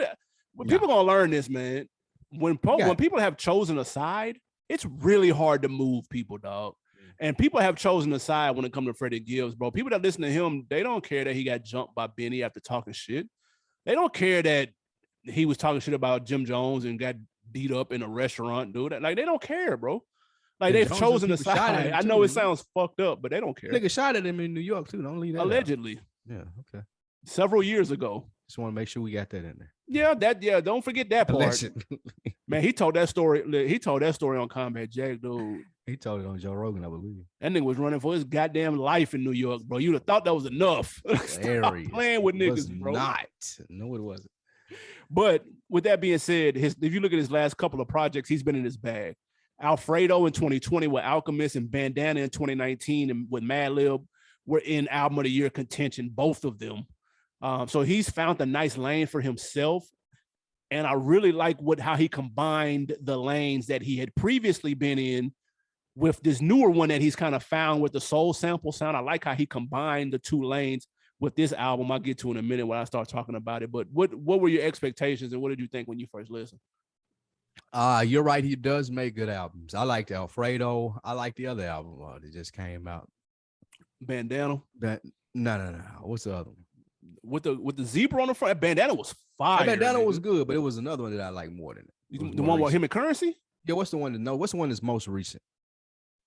People gonna learn this, man. When people have chosen a side, it's really hard to move people, dog. And people have chosen a side when it comes to Freddie Gibbs, bro. People that listen to him, they don't care that he got jumped by Benny after talking shit. They don't care that he was talking shit about Jim Jones and got beat up in a restaurant, dude. Like, they don't care, bro. Like, they've chosen a side. I know it sounds fucked up, but they don't care. Nigga shot at him in New York, too. Don't leave that allegedly. out. Yeah, okay. Several years ago. Just want to make sure we got that in there. Yeah, don't forget that part. Man, he told that story. He told that story on Combat Jack, dude. He told it on Joe Rogan, I believe. That nigga was running for his goddamn life in New York, bro. You'd have thought that was enough. Stop playing with niggas, bro. No, it wasn't. But with that being said, if you look at his last couple of projects, he's been in his bag. Alfredo in 2020 with Alchemist and Bandana in 2019 and with Madlib were in album of the year contention, both of them. So he's found a nice lane for himself. And I really like how he combined the lanes that he had previously been in with this newer one that he's kind of found with the soul sample sound. I like how he combined the two lanes with this album. I'll get to in a minute when I start talking about it. But what were your expectations and what did you think when you first listened? You're right. He does make good albums. I liked Alfredo. I like the other album that just came out. Bandana? No. What's the other one? With the zebra on the front, Bandana was fire. Bandana was good, but it was another one that I like more than it. The one with him and Currency? Yeah, what's the one that's most recent?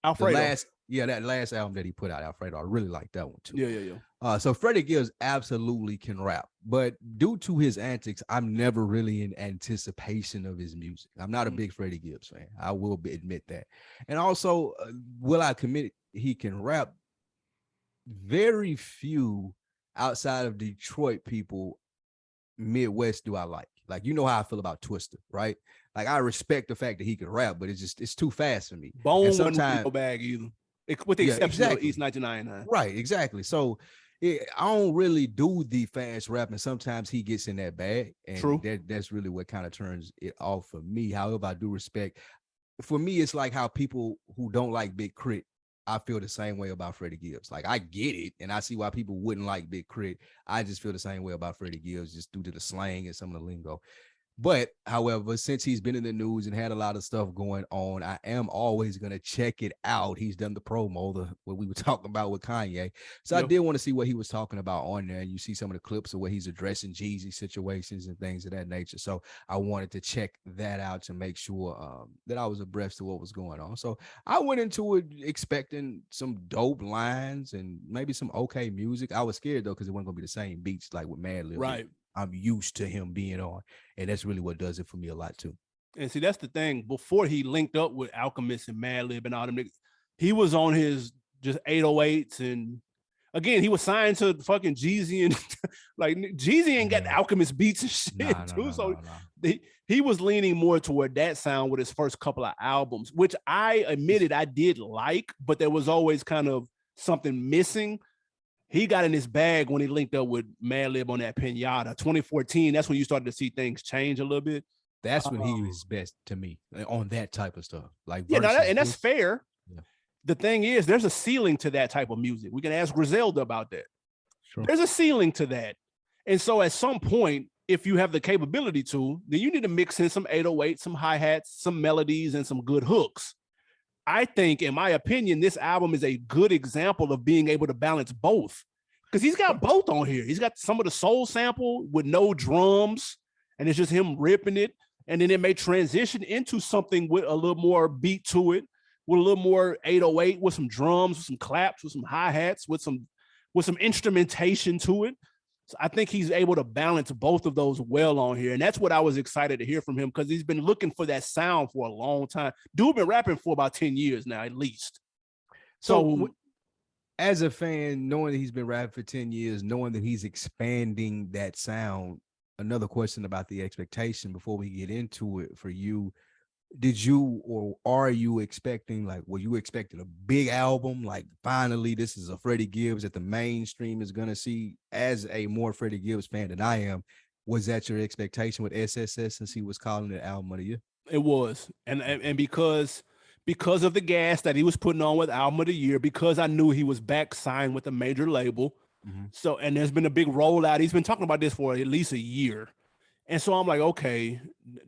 Alfredo. That last album that he put out, Alfredo. I really like that one too. Yeah. So Freddie Gibbs absolutely can rap, but due to his antics, I'm never really in anticipation of his music. I'm not a big Freddie Gibbs fan. I will admit that. And also, will I commit he can rap? Very few outside of Detroit people, Midwest do I like. Like, you know how I feel about Twister, right? Like, I respect the fact that he can rap, but it's too fast for me. Bone wasn't no bag either. With the exception of East 1999. Right, exactly. So I don't really do the fast rap, and sometimes he gets in that bag. And true. That's really what kind of turns it off for me. However, I do respect. For me, it's like how people who don't like Big Crit, I feel the same way about Freddie Gibbs. Like, I get it, and I see why people wouldn't like Big Crit. I just feel the same way about Freddie Gibbs, just due to the slang and some of the lingo. But, however, since he's been in the news and had a lot of stuff going on, I am always going to check it out. He's done the promo, what we were talking about with Kanye. So I did want to see what he was talking about on there. And you see some of the clips of where he's addressing Jeezy situations and things of that nature. So I wanted to check that out to make sure that I was abreast of what was going on. So I went into it expecting some dope lines and maybe some okay music. I was scared, though, because it wasn't going to be the same beats like with Madlib. Right. I'm used to him being on, and that's really what does it for me a lot too. And see, that's the thing. Before he linked up with Alchemist and Madlib and all them niggas, he was on his just 808s, and again, he was signed to fucking Jeezy, and like Jeezy ain't got Alchemist beats and shit too. So he was leaning more toward that sound with his first couple of albums, which I admitted I did like, but there was always kind of something missing. He got in his bag when he linked up with Madlib on that Pinata. 2014, that's when you started to see things change a little bit. That's when he was best to me on that type of stuff. Like, yeah, and that's fair. Yeah. The thing is, there's a ceiling to that type of music. We can ask Griselda about that. Sure. There's a ceiling to that. And so at some point, if you have the capability to, then you need to mix in some 808, some hi-hats, some melodies, and some good hooks. I think, in my opinion, this album is a good example of being able to balance both, because he's got both on here. He's got some of the soul sample with no drums, and it's just him ripping it. And then it may transition into something with a little more beat to it, with a little more 808, with some drums, with some claps, with some hi-hats, with some instrumentation to it. So I think he's able to balance both of those well on here. And that's what I was excited to hear from him, because he's been looking for that sound for a long time. Dude been rapping for about 10 years now, at least. So as a fan, knowing that he's been rapping for 10 years, knowing that he's expanding that sound, another question about the expectation before we get into it for you. Did you, or are you expecting, like, were you expecting a big album? Like, finally, this is a Freddie Gibbs that the mainstream is going to see? As a more Freddie Gibbs fan than I am, was that your expectation with SSS, since he was calling it album of the year? It was. And because of the gas that he was putting on with album of the year, because I knew he was back signed with a major label. Mm-hmm. So, and there's been a big rollout. He's been talking about this for at least a year. And so I'm like, okay,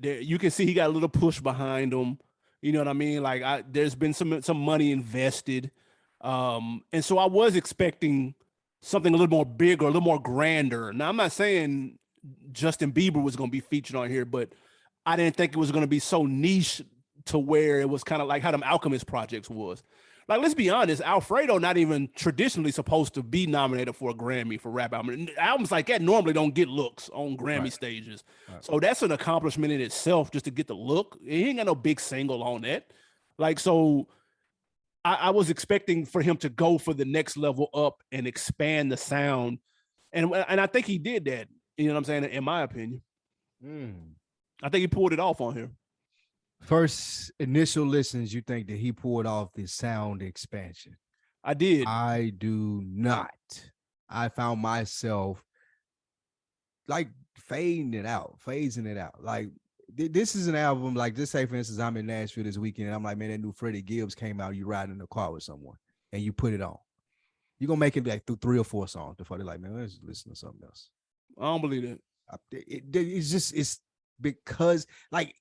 you can see he got a little push behind him. You know what I mean? Like, there's been some money invested. And so I was expecting something a little more big or a little more grander. Now, I'm not saying Justin Bieber was going to be featured on here, but I didn't think it was going to be so niche to where it was kind of like how them Alchemist projects was. Like, let's be honest, Alfredo not even traditionally supposed to be nominated for a Grammy for rap album. Albums like that normally don't get looks on Grammy stages. Right. So that's an accomplishment in itself, just to get the look. He ain't got no big single on that. Like, so I was expecting for him to go for the next level up and expand the sound. And I think he did that, you know what I'm saying, in my opinion. I think he pulled it off on here. First initial listens, you think that he pulled off the sound expansion? I did. I do not. I found myself like phasing it out. Like, this is an album, like, just say, for instance, I'm in Nashville this weekend, and I'm like, man, that new Freddie Gibbs came out. You riding in the car with someone, and you put it on. You're going to make it like through 3 or 4 songs before they're like, man, let's listen to something else. I don't believe that. It's because, like,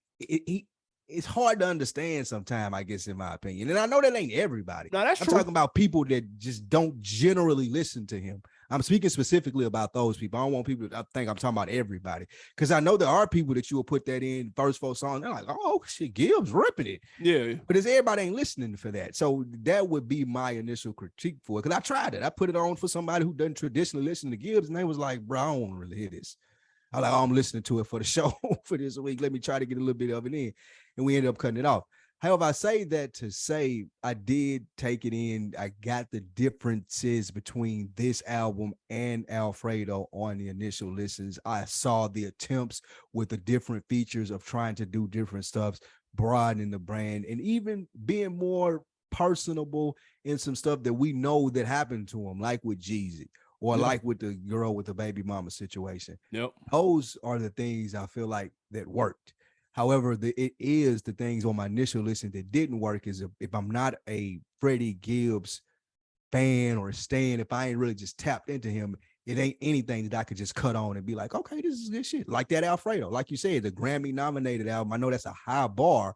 it's hard to understand sometimes, I guess, in my opinion. And I know that ain't everybody. No, that's I'm true. talking about people that just don't generally listen to him. I'm speaking specifically about those people. I don't want people to think I'm talking about everybody, because I know there are people that you will put that in first 4 songs. They're like, oh, shit, Gibbs ripping it. Yeah. But everybody ain't listening for that. So that would be my initial critique for it, because I tried it. I put it on for somebody who doesn't traditionally listen to Gibbs, and they was like, bro, I don't want to really hear this. I'm like, oh, I'm listening to it for the show for this week. Let me try to get a little bit of it in. And we ended up cutting it off. However, I say that to say I did take it in. I got the differences between this album and Alfredo on the initial listens. I saw the attempts with the different features of trying to do different stuff, broadening the brand, and even being more personable in some stuff that we know that happened to him, like with Jeezy. Or like with the girl with the baby mama situation. Yep. Those are the things I feel like that worked. However, it is the things on my initial listen that didn't work is if I'm not a Freddie Gibbs fan or stan, if I ain't really just tapped into him, it ain't anything that I could just cut on and be like, okay, this is good shit. Like that Alfredo, like you said, the Grammy nominated album. I know that's a high bar,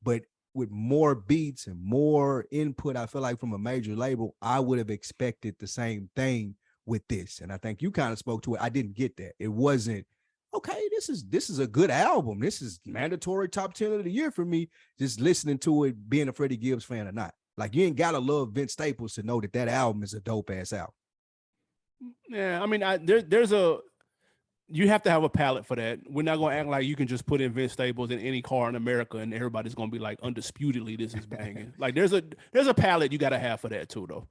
but with more beats and more input, I feel like from a major label, I would have expected the same thing with this. And I think you kind of spoke to it. I didn't get that. It wasn't, okay, this is a good album. This is mandatory top 10 of the year for me, just listening to it, being a Freddie Gibbs fan or not. Like, you ain't got to love Vince Staples to know that album is a dope ass album. Yeah, I mean, there's a, you have to have a palate for that. We're not gonna act like you can just put in Vince Staples in any car in America and everybody's gonna be like undisputedly this is banging. Like there's a palate you gotta have for that too, though.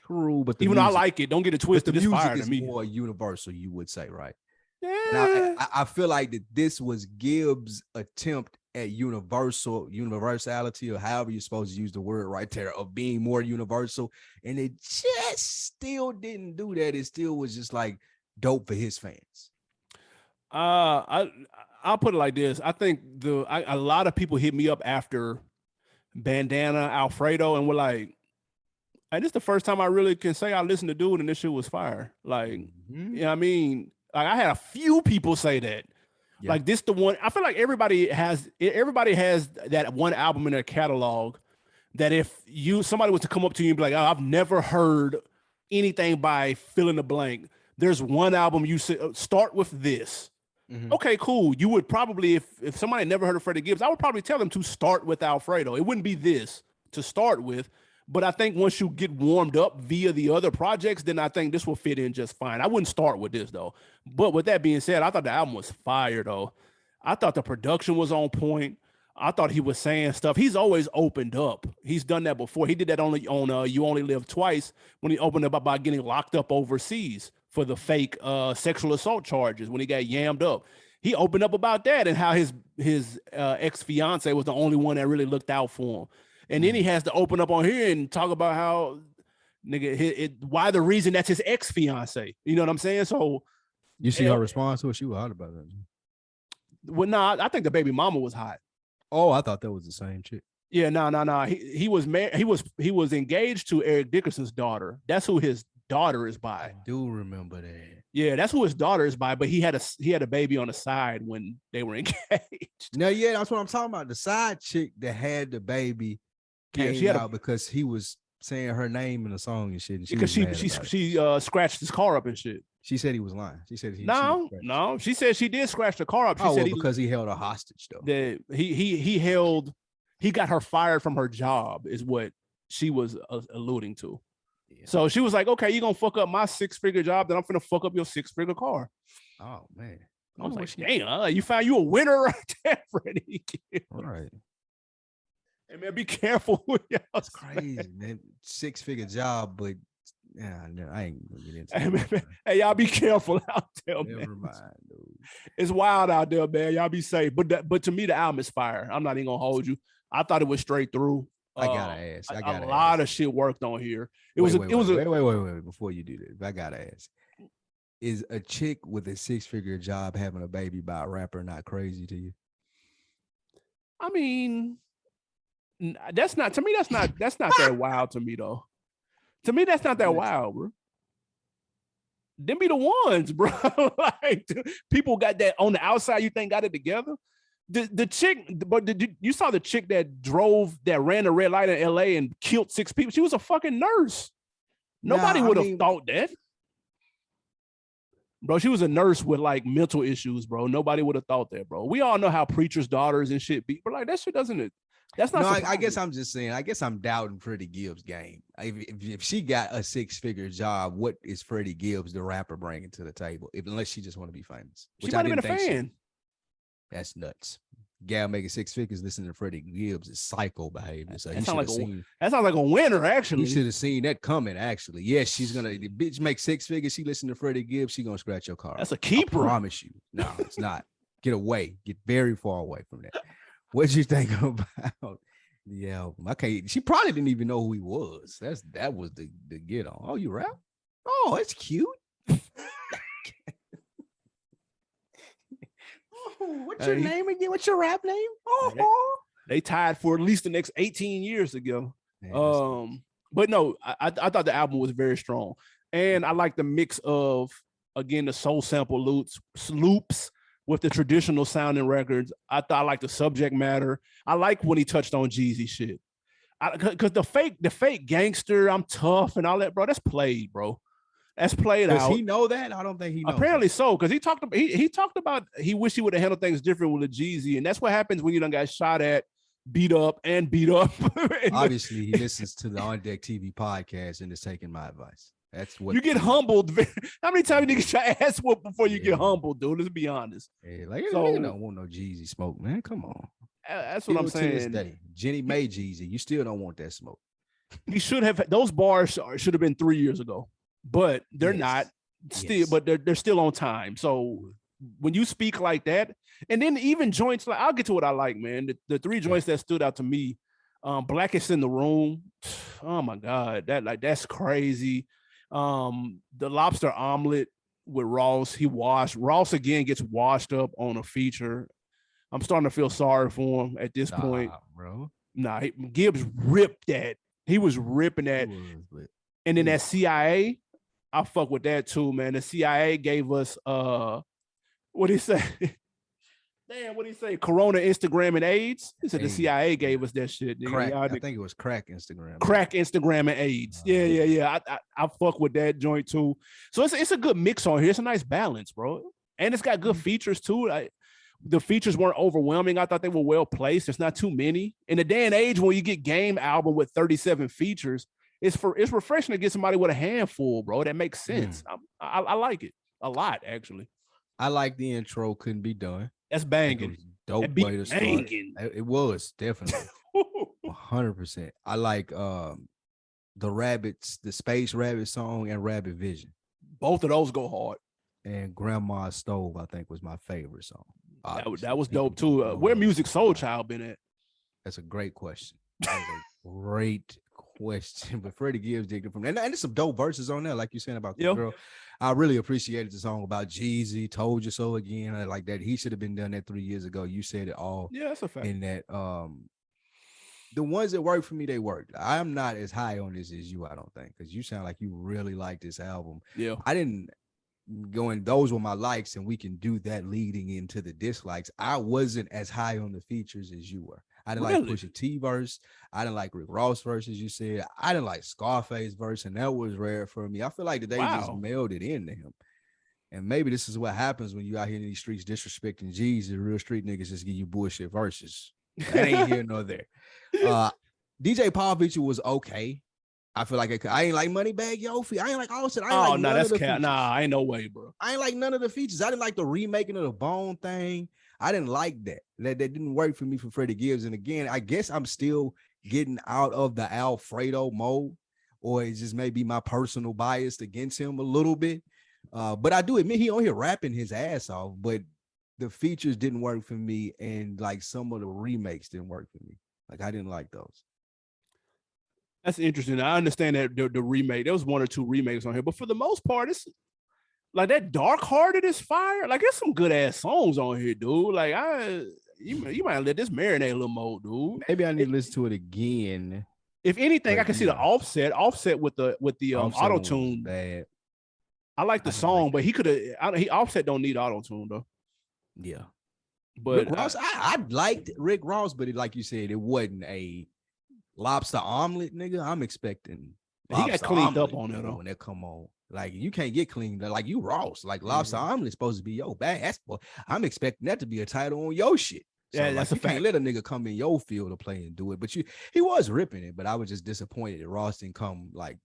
True, but even though I like it, don't get it twisted. The it's music fire is to me. more universal, you would say, right? Yeah. I feel like that this was Gibbs' attempt at universality, or however you're supposed to use the word right there, of being more universal, and it just still didn't do that. It still was just like dope for his fans. I'll put it like this. I think a lot of people hit me up after Bandana Alfredo and were like, and this is the first time I really can say I listened to Dude and this shit was fire. Like, you know what I mean? Like I had a few people say that. Yeah. Like this the one, I feel like everybody has that one album in their catalog that if somebody was to come up to you and be like, oh, I've never heard anything by fill in the blank. There's one album you start with this. Mm-hmm. Okay, cool. You would probably, if somebody never heard of Freddie Gibbs, I would probably tell them to start with Alfredo. It wouldn't be this to start with. But I think once you get warmed up via the other projects, then I think this will fit in just fine. I wouldn't start with this, though. But with that being said, I thought the album was fire, though. I thought the production was on point. I thought he was saying stuff. He's always opened up. He's done that before. He did that on You Only Live Twice when he opened up about getting locked up overseas for the fake sexual assault charges when he got yammed up. He opened up about that and how his ex-fiance was the only one that really looked out for him. And then he has to open up on here and talk about how, why the reason that's his ex-fiance. You know what I'm saying? So you see her response to it? She was hot about that. Well, I think the baby mama was hot. Oh, I thought that was the same chick. Yeah, no. He was married. He was engaged to Eric Dickerson's daughter. That's who his daughter is by. I do remember that. Yeah, that's who his daughter is by. But he had a baby on the side when they were engaged. No, yeah, that's what I'm talking about. The side chick that had the baby came out because he was saying her name in the song and shit. And because she scratched his car up and shit. She said he was lying. She said no. She said she did scratch the car up. She said because he held her hostage though. That he got her fired from her job is what she was alluding to. Yeah. So she was like, "Okay, you gonna fuck up my 6-figure job, then I'm gonna fuck up your 6-figure car." Oh man, I was like, "Damn, you found you a winner right there, Freddie." All right. Hey man, be careful with y'all. That's crazy, man. 6-figure job, but yeah, no, I ain't gonna get into it. Hey, y'all be careful out there, Never man. mind, dude. It's wild out there, man. Y'all be safe. But to me, the album is fire. I'm not even gonna hold you. I thought it was straight through. I gotta ask. A lot of shit worked on here. Wait, before you do this, I gotta ask. Is a chick with a 6-figure job having a baby by a rapper not crazy to you? I mean, that's not that wild to me though. To me, that's not that wild, bro. Them be the ones, bro. Like people got that on the outside. You think got it together? The chick, but you saw the chick that ran the red light in LA and killed 6 people. She was a fucking nurse. Nobody would have thought that. Bro, she was a nurse with like mental issues, bro. Nobody would have thought that, bro. We all know how preachers' daughters and shit be. But like that shit doesn't. That's not. No, I guess I'm just saying. I guess I'm doubting Freddie Gibbs' game. If she got a 6-figure job, what is Freddie Gibbs, the rapper, bringing to the table? Unless she just want to be famous. She might have been a fan. That's nuts. Gal making 6 figures listening to Freddie Gibbs is psycho behavior. So that sounds like a winner, actually. You should have seen that coming, actually. Yes, the bitch make 6 figures. She listen to Freddie Gibbs, she gonna scratch your car. That's a keeper. I promise you. No, it's not. Get away. Get very far away from that. What'd you think about the album? She probably didn't even know who he was. That was the get on. Oh, you rap? Oh, it's cute. What's your name again? What's your rap name? Oh, they tied for at least the next 18 years ago. But no, I thought the album was very strong, and I like the mix of again the soul sample loops with the traditional sounding records. I like the subject matter. I like when he touched on Jeezy shit, because the fake gangster, I'm tough and all that, bro. That's played, bro. That's played out. Does he know that? I don't think he knows. Apparently so, because he talked about he wished he would have handled things different with a Jeezy, and that's what happens when you done got shot at, beat up. Obviously, he listens to the On Deck TV podcast and is taking my advice. That's what you get humbled. How many times you get your ass whooped before you get humbled, dude? Let's be honest. Yeah, like so, you don't want no Jeezy smoke, man. Come on. That's what I'm saying. To this day, Jenny made Jeezy. You still don't want that smoke. He should have those bars should have been 3 years ago, but they're not still. But they're still on time. So when you speak like that, and then even joints like I'll get to what I like, man. The 3 joints that stood out to me, Blackest in the Room. Oh my God, that's crazy. The lobster omelet with Ross. Ross again gets washed up on a feature. I'm starting to feel sorry for him at this point, bro. Gibbs ripped that. He was ripping that. And then that CIA, I fuck with that too, man. The CIA gave us what he say? Damn, what he say? Corona, Instagram, and AIDS. He said the CIA gave us that shit. Crack, I think it was crack Instagram. Crack Instagram and AIDS. Yeah. I fuck with that joint too. So it's a good mix on here. It's a nice balance, bro. And it's got good features too. The features weren't overwhelming. I thought they were well placed. There's not too many. In the day and age when you get Game album with 37 features, it's refreshing to get somebody with a handful, bro. That makes sense. I like it a lot, actually. I like the intro. Couldn't Be Done. That's banging. Dope way to start. It was definitely 100%. I like the Rabbits, the Space Rabbit song, and Rabbit Vision. Both of those go hard. And Grandma's Stove, I think, was my favorite song. That was dope too. Where Music Soul Child been at? That's a great question. That is a great question. But Freddie Gibbs digged it from there. And there's some dope verses on there, like you saying about the girl. I really appreciated the song about Jeezy, Told You So Again. I like that. He should have been done that 3 years ago. You said it all. Yeah, that's a fact. In that the ones that worked for me, they worked. I'm not as high on this as you, I don't think, because you sound like you really like this album. Yeah. I didn't going, those were my likes, and we can do that leading into the dislikes. I wasn't as high on the features as you were. I didn't like Pusha T verse. I didn't like Rick Ross verse, as you said. I didn't like Scarface verse, and that was rare for me. I feel like that they just mailed it into him. And maybe this is what happens when you out here in these streets disrespecting G's. The real street niggas just give you bullshit verses. That ain't here nor there. DJ Paul feature was okay. I feel like I ain't like Moneybag Yofi. I ain't like Austin. That's cat. Nah, ain't no way, bro. I ain't like none of the features. I didn't like the remaking of the Bone thing. I didn't like that. That didn't work for me for Freddie Gibbs. And again, I guess I'm still getting out of the Alfredo mode, or it just may be my personal bias against him a little bit. But I do admit he on here rapping his ass off, but the features didn't work for me, and like some of the remakes didn't work for me. Like I didn't like those. That's interesting. I understand that the remake, there was 1 or 2 remakes on here, but for the most part, it's like that Dark Hearted is fire. Like there's some good ass songs on here, dude. Like you might let this marinate a little more, dude. Maybe I need to listen to it again. If anything, I can see the offset with the auto tune. Bad. I like the song, but he could have. He Offset don't need auto tune though. Yeah, but Rick Ross, I liked Rick Ross, but like you said, it wasn't a lobster omelet, nigga. I'm expecting he got cleaned up on it though. When they come on, like you can't get cleaned. Like you Ross, like lobster omelet is supposed to be your bad. I'm expecting that to be a title on your shit. So, yeah, that's a fact. Can't let a nigga come in your field to play and do it. But he was ripping it. But I was just disappointed that Ross didn't come like.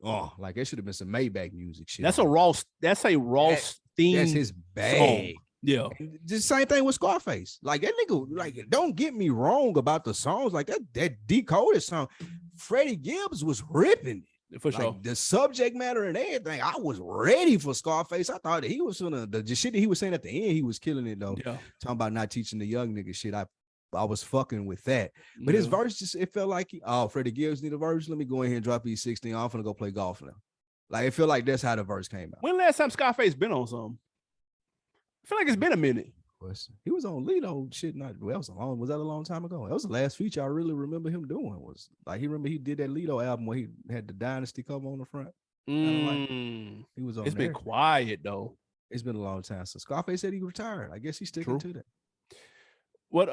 Oh, like it should have been some Maybach music shit. That's a Ross theme. That's his bag. Song. Yeah. The same thing with Scarface. Like that nigga, like, don't get me wrong about the songs. Like that decoded song. Freddie Gibbs was ripping it. For sure. The subject matter and everything. I was ready for Scarface. I thought that he was gonna the shit that he was saying at the end, he was killing it though. Yeah. Talking about not teaching the young nigga shit. I was fucking with that. But his verse just, it felt like, Freddie Gibbs need a verse. Let me go in here and drop these 16. I'm finna go play golf now. Like, it felt like that's how the verse came out. When last time Scarface been on something? I feel like it's been a minute. He was on Lido shit. Was that a long time ago? That was the last feature I really remember him doing. Was like, he did that Lido album where he had the Dynasty cover on the front. He was on It's been quiet though. It's been a long time. So Scarface said he retired. I guess he's sticking to that. What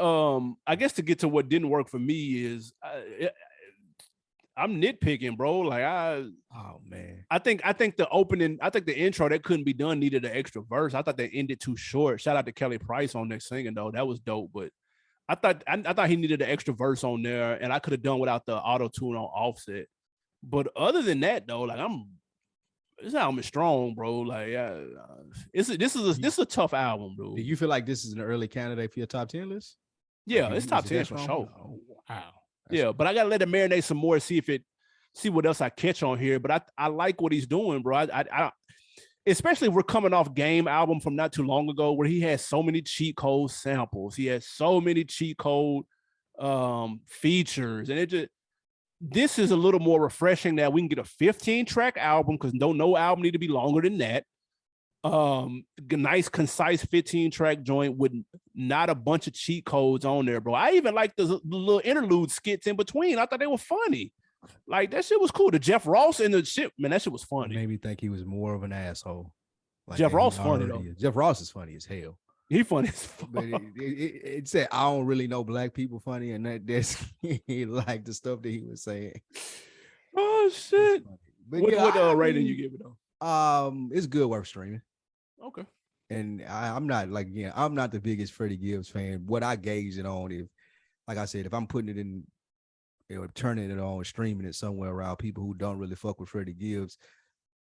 I guess to get to what didn't work for me is I'm nitpicking, bro. Like I think the intro that couldn't be done needed an extra verse. I thought they ended too short. Shout out to Kelly Price on that singing though. That was dope. But I thought he needed an extra verse on there, and I could have done without the auto tune on Offset. But other than that though, like this album is strong, bro. Like, this is a tough album, bro. Do you feel like this is an early candidate for your top 10 list? Yeah, it's top 10 for sure. Oh, wow. Yeah, but I gotta let it marinate some more, see what else I catch on here. But I like what he's doing, bro. I especially we're coming off Game album from not too long ago where he has so many cheat code samples. He has so many cheat code features, and this is a little more refreshing that we can get a 15-track album because no album need to be longer than that. Nice, concise 15-track joint with not a bunch of cheat codes on there, bro. I even like the little interlude skits in between. I thought they were funny. Like, that shit was cool. The Jeff Ross and the shit, man, that shit was funny. Made me think he was more of an asshole. Like, Jeff Ross funny, though. Jeff Ross is funny as hell. He funny as fuck. But it said, I don't really know black people funny, and that's like the stuff that he was saying. Oh, shit. But what rating you give it, though? It's good worth streaming. Okay. And I'm not I'm not the biggest Freddie Gibbs fan. What I gauge it on, if, like I said, if I'm putting it in, turning it on, streaming it somewhere around people who don't really fuck with Freddie Gibbs,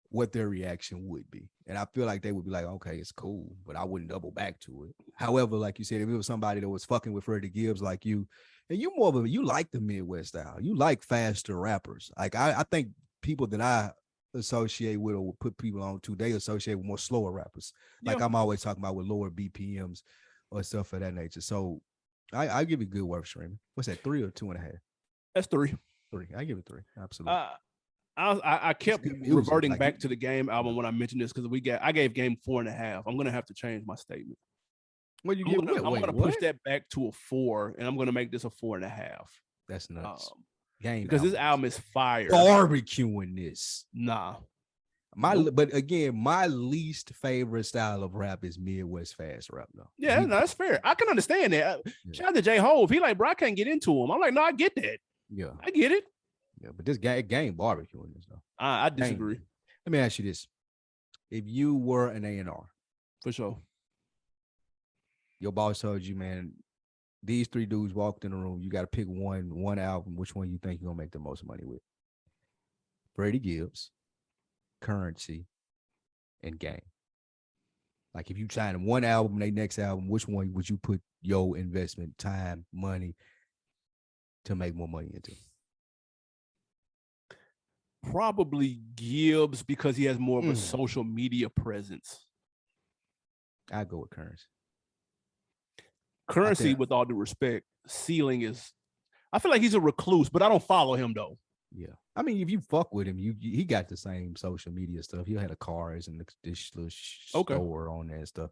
what their reaction would be. And I feel like they would be like, okay, it's cool, but I wouldn't double back to it. However, like you said, if it was somebody that was fucking with Freddie Gibbs like you, and you more of you like the Midwest style, you like faster rappers. Like I think people that I associate with or will put people on to, they associate with more slower rappers. Like I'm always talking about with lower BPMs or stuff of that nature. So I give it good worth streaming. What's that, 3 or 2.5? That's 3. 3. I give it 3. Absolutely. I kept reverting back to the Game album when I mentioned this because I gave Game 4.5. I'm gonna have to change my statement. What you give? I'm gonna push that back to a 4, and I'm gonna make this a 4.5. That's nuts. Game because this album is fire. Barbecuing this. Nah. But again, my least favorite style of rap is Midwest fast rap, though. Yeah, no, that's fair. I can understand that. Shout out to J. Hove. He like, bro, I can't get into him. I'm like, no, I get that. Yeah, I get it. Yeah, but this game barbecuing this though. I disagree. Let me ask you this: if you were an A&R, for sure, your boss told you, man, these 3 dudes walked in the room. You got to pick one album. Which one you think you're gonna make the most money with? Freddie Gibbs, Currency, and Game. Like, if you sign one album, their next album, which one would you put your investment, time, money to make more money into? Probably Gibbs because he has more of a social media presence. I go with Currency. Currency, with all due respect, ceiling is. I feel like he's a recluse, but I don't follow him though. Yeah, I mean, if you fuck with him, he got the same social media stuff. He had a cars and this little store on there and stuff.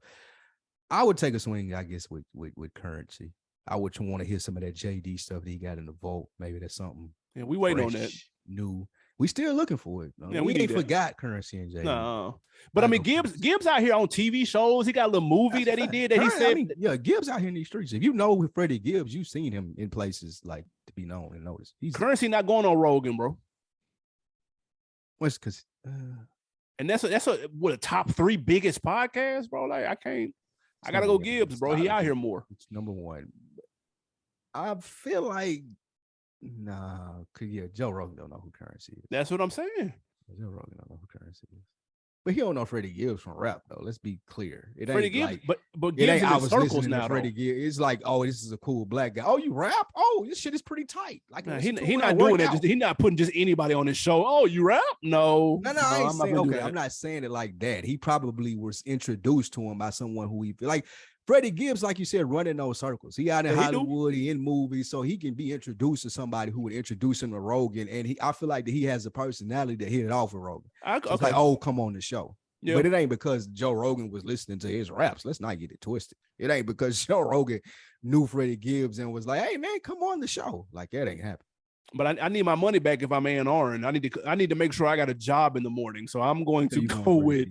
I would take a swing, I guess, with Currency. I would want to hear some of that JD stuff that he got in the vault. Maybe that's something. Yeah, we waiting on that. New. We still looking for it. Yeah, we ain't forgot Currency and JD. No, but I mean, Gibbs out here on TV shows. He got a little movie that he did that he said. I mean, yeah, Gibbs out here in these streets. If you know with Freddie Gibbs, you've seen him in places like to be known and noticed. Currency not going on Rogan, bro. What's because and that's a top 3 biggest podcast, bro. Like I gotta go Gibbs, bro. He out here more. It's number 1. I feel like Joe Rogan don't know who Currency is. That's what I'm saying. Joe Rogan don't know who Currency is. But he don't know Freddie Gibbs from rap, though. Let's be clear. It ain't Freddie Gibbs, like, but Gibbs in circles now. Freddie Gibbs, it's like, oh, this is a cool black guy. Oh, you rap? Oh, this shit is pretty tight. Like, he not doing that. He not putting just anybody on his show. Oh, you rap? No, I ain't saying. Okay, I'm not saying it like that. He probably was introduced to him by someone who he like. Freddie Gibbs, like you said, running those circles. He out in Hollywood, he in movies, so he can be introduced to somebody who would introduce him to Rogan. And I feel like that he has a personality that hit it off with Rogan. It's like, oh, come on the show. Yep. But it ain't because Joe Rogan was listening to his raps. Let's not get it twisted. It ain't because Joe Rogan knew Freddie Gibbs and was like, hey, man, come on the show. Like, that ain't happening. But I need my money back if I'm A&R, and I need to make sure I got a job in the morning. So I'm going to go with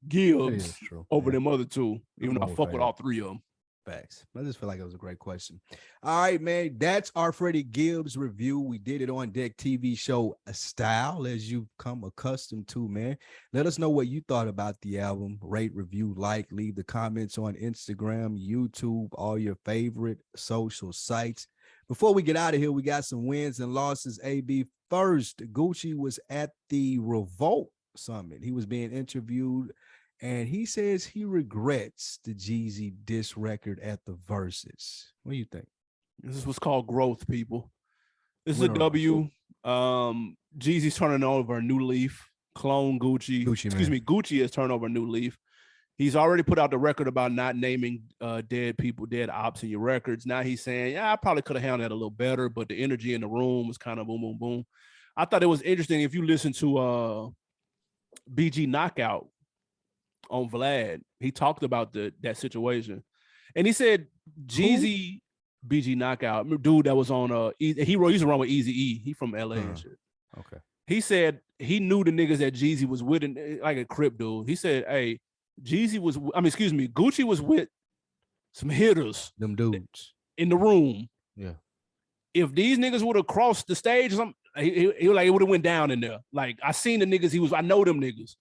Gibbs over them other 2, even though I fuck with all 3 of them. Facts. I just feel like it was a great question. All right, man. That's our Freddie Gibbs review. We did it on deck TV show style, as you've come accustomed to, man. Let us know what you thought about the album. Rate, review, leave the comments on Instagram, YouTube, all your favorite social sites. Before we get out of here, we got some wins and losses. AB first, Gucci was at the Revolt Summit. He was being interviewed, and he says he regrets the Jeezy diss record at the Versus. What do you think? This is what's called growth, people. This is a W. Jeezy's turning over a new leaf. Clone Gucci. Gucci has turned over a new leaf. He's already put out the record about not naming dead people, dead ops in your records. Now he's saying, yeah, I probably could have handled that a little better, but the energy in the room was kind of boom, boom, boom. I thought it was interesting. If you listen to BG Knockout on Vlad, he talked about that situation. And he said, Jeezy, BG Knockout, dude that was on, he used to run with Eazy-E. He from LA and shit. Okay. He said he knew the niggas that Jeezy was with, like a Crip dude. He said, hey, Gucci was with some hitters. Them dudes. In the room. Yeah. If these niggas would have crossed the stage, it would have went down in there. Like, I seen the niggas, I know them niggas.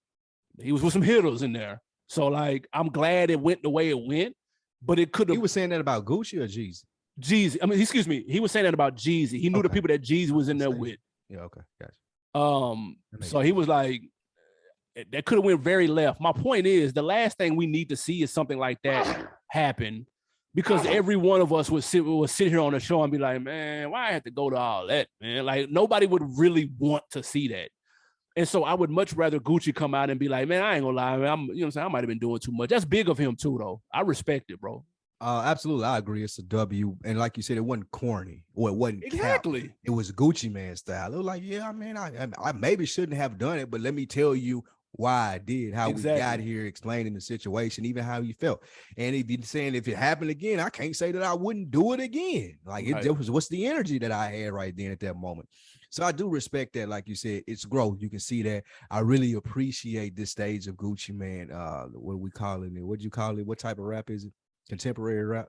He was with some hitters in there. So, like, I'm glad it went the way it went, but it could have. He was saying that about Gucci or Jeezy? Jeezy. He was saying that about Jeezy. He knew the people that Jeezy was in there with. Yeah, okay, gotcha. So he was like, that could have went very left. My point is, the last thing we need to see is something like that happen, because every one of us would sit here on the show and be like, man, why I have to go to all that, man? Like, nobody would really want to see that. And so I would much rather Gucci come out and be like, man, I ain't gonna lie, man, you know what I'm saying? I might have been doing too much. That's big of him too, though. I respect it, bro. Absolutely, I agree. It's a W, and like you said, it wasn't corny, or it wasn't exactly. Cap. It was Gucci Man style. It was like, yeah, I mean, I maybe shouldn't have done it, but let me tell you why I did, how we got here, explaining the situation, even how you felt. And if you're saying if it happened again, I can't say that I wouldn't do it again. Like, it was what's the energy that I had right then at that moment. So I do respect that. Like you said, it's growth. You can see that. I really appreciate this stage of Gucci Man. What are we calling it? What do you call it? What type of rap is it? Contemporary rap.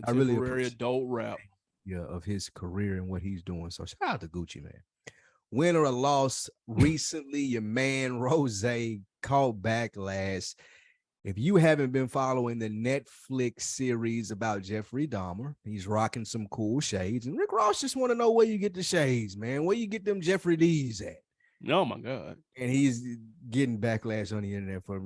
I really appreciate adult rap. Yeah, of his career and what he's doing. So shout out to Gucci Man. Win or a loss, recently your man Rose caught backlash. If you haven't been following the Netflix series about Jeffrey Dahmer, he's rocking some cool shades. And Rick Ross just want to know where you get the shades, man. Where you get them Jeffrey D's at? Oh my God. And he's getting backlash on the internet for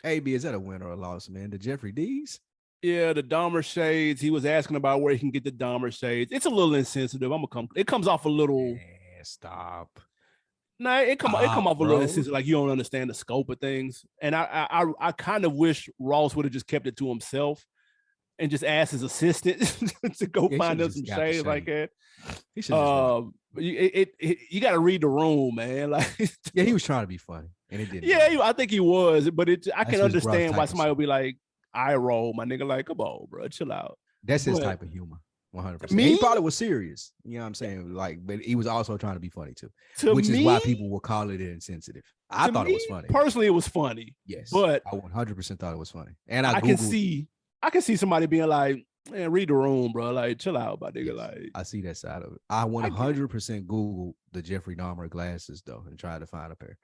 AB, is that a win or a loss, man? The Jeffrey D's? Yeah, the Dahmer shades. He was asking about where he can get the Dahmer shades. It's a little insensitive. It comes off a little. Yeah, stop. Nah, it come off a little insensitive. Like, you don't understand the scope of things. And I kind of wish Ross would have just kept it to himself and just asked his assistant to go find us some shades like that. He should. You got to read the room, man. Like, yeah, he was trying to be funny. And it didn't. Yeah, I think he was, but I can understand why somebody would be like, eye roll, my nigga, like, come on, bro, chill out. That's his type of humor, 100%. He probably was serious, you know what I'm saying? Like, but he was also trying to be funny too, which is why people will call it insensitive. I thought it was funny. Personally, it was funny. Yes, but I 100% thought it was funny. And I can see somebody being like, man, read the room, bro. Like, chill out, my nigga. Yes, like, I see that side of it. I 100% Googled the Jeffrey Dahmer glasses though and tried to find a pair.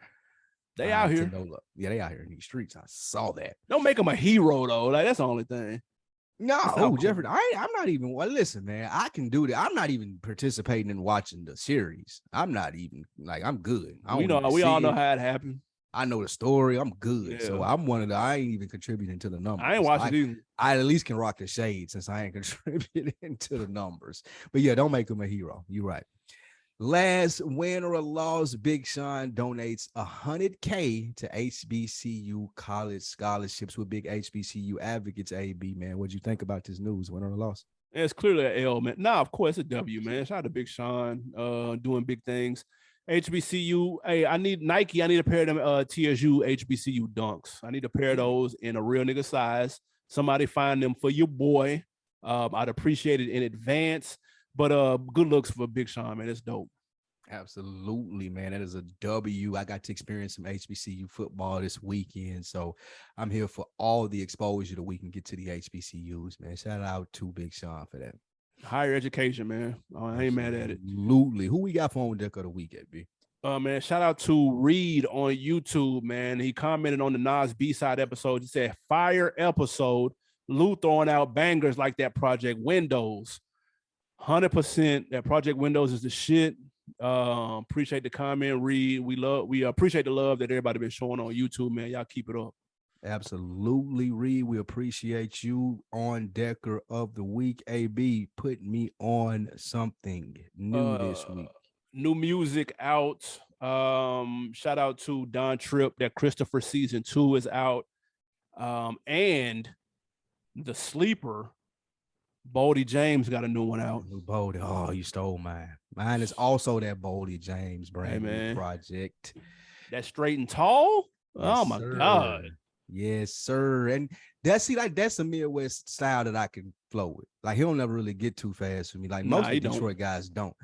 They out here. Yeah, they out here in these streets. I saw that. Don't make him a hero though. Like, that's the only thing. No, cool. Jeffrey. I'm not even. Well, listen, man. I can do that. I'm not even participating in watching the series. I'm not even like. I'm good. We all know how it happened. I know the story. I'm good. Yeah. So I'm one of the. I ain't even contributing to the numbers. I ain't watching either. I at least can rock the shade since I ain't contributing to the numbers. But yeah, don't make him a hero. You're right. Last win or a loss, Big Sean donates $100K to HBCU college scholarships with big HBCU advocates. AB, man, what'd you think about this news? Win or a loss? Yeah, it's clearly an L, man. Nah, of course, it's a W, man. Shout out to Big Sean, doing big things. HBCU, hey, I need Nike. I need a pair of them TSU HBCU dunks. I need a pair of those in a real nigga size. Somebody find them for your boy. I'd appreciate it in advance. But good looks for Big Sean, man. It's dope. Absolutely, man. That is a W. I got to experience some HBCU football this weekend. So I'm here for all the exposure that we can get to the HBCUs, man. Shout out to Big Sean for that. Higher education, man. I ain't mad at it. Absolutely. Who we got for on deck of the week, B? Man, shout out to Reed on YouTube, man. He commented on the Nas B-side episode. He said, fire episode. Lou throwing out bangers like that Project Windows. 100% that Project Windows is the shit. Appreciate the comment, Reed. We appreciate the love that everybody been showing on YouTube, man. Y'all keep it up. Absolutely, Reed. We appreciate you. On Decker of the Week. AB, put me on something new this week. New music out. Shout out to Don Tripp that Christopher season 2 is out. And the sleeper, Boldy James, got a new one out. Boldy, oh, you stole mine. Mine is also that Boldy James brand new project. That Straight and Tall? Yes, oh my God. Yes, sir. And that's a Midwest style that I can flow with. Like, he'll never really get too fast for me. Like most of Detroit guys don't.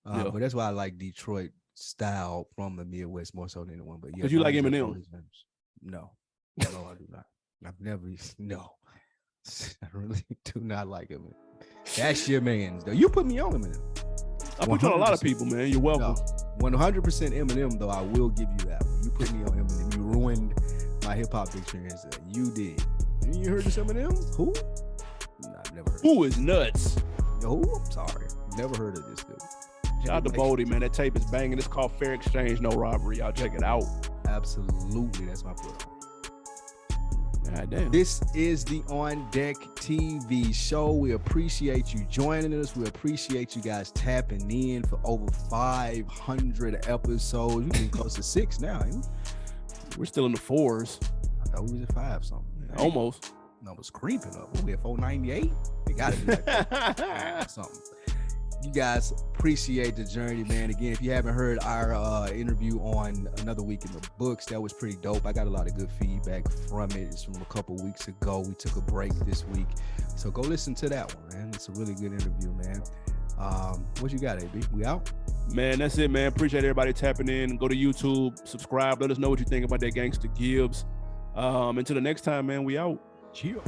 But that's why I like Detroit style from the Midwest more so than anyone. But yeah, because you like Eminem? No, I do not. I've never. No, I really do not like Eminem. That's your man, though. You put me on Eminem. I put you on a lot of people, man. You're welcome. 100% Eminem, though. I will give you that one. You put me on Eminem. You ruined my hip hop experience. You did. You heard this Eminem? Who? No, I've never heard. Who is nuts? Who? I'm sorry. Never heard of this dude. Shout out to Boldy, man. That tape is banging. It's called Fair Exchange, No Robbery. Y'all check it out. Absolutely. That's my put on. God damn. This is the On Deck TV show. We appreciate you joining us. We appreciate you guys tapping in for over 500 episodes. We've been close to 6 now, ain't we? We're still in the 4s. I thought we was at 5 something. Almost. Numbers creeping up. We at 498. They gotta be like something. You guys appreciate the journey, man. Again, if you haven't heard our interview on Another Week in the Books, that was pretty dope. I got a lot of good feedback from it. It's from a couple weeks ago. We took a break this week, so go listen to that one, man. It's a really good interview, man. What you got, AB? We out? Man, that's it, man. Appreciate everybody tapping in. Go to YouTube, subscribe. Let us know what you think about that gangster Gibbs. Until the next time, man, we out. Cheers.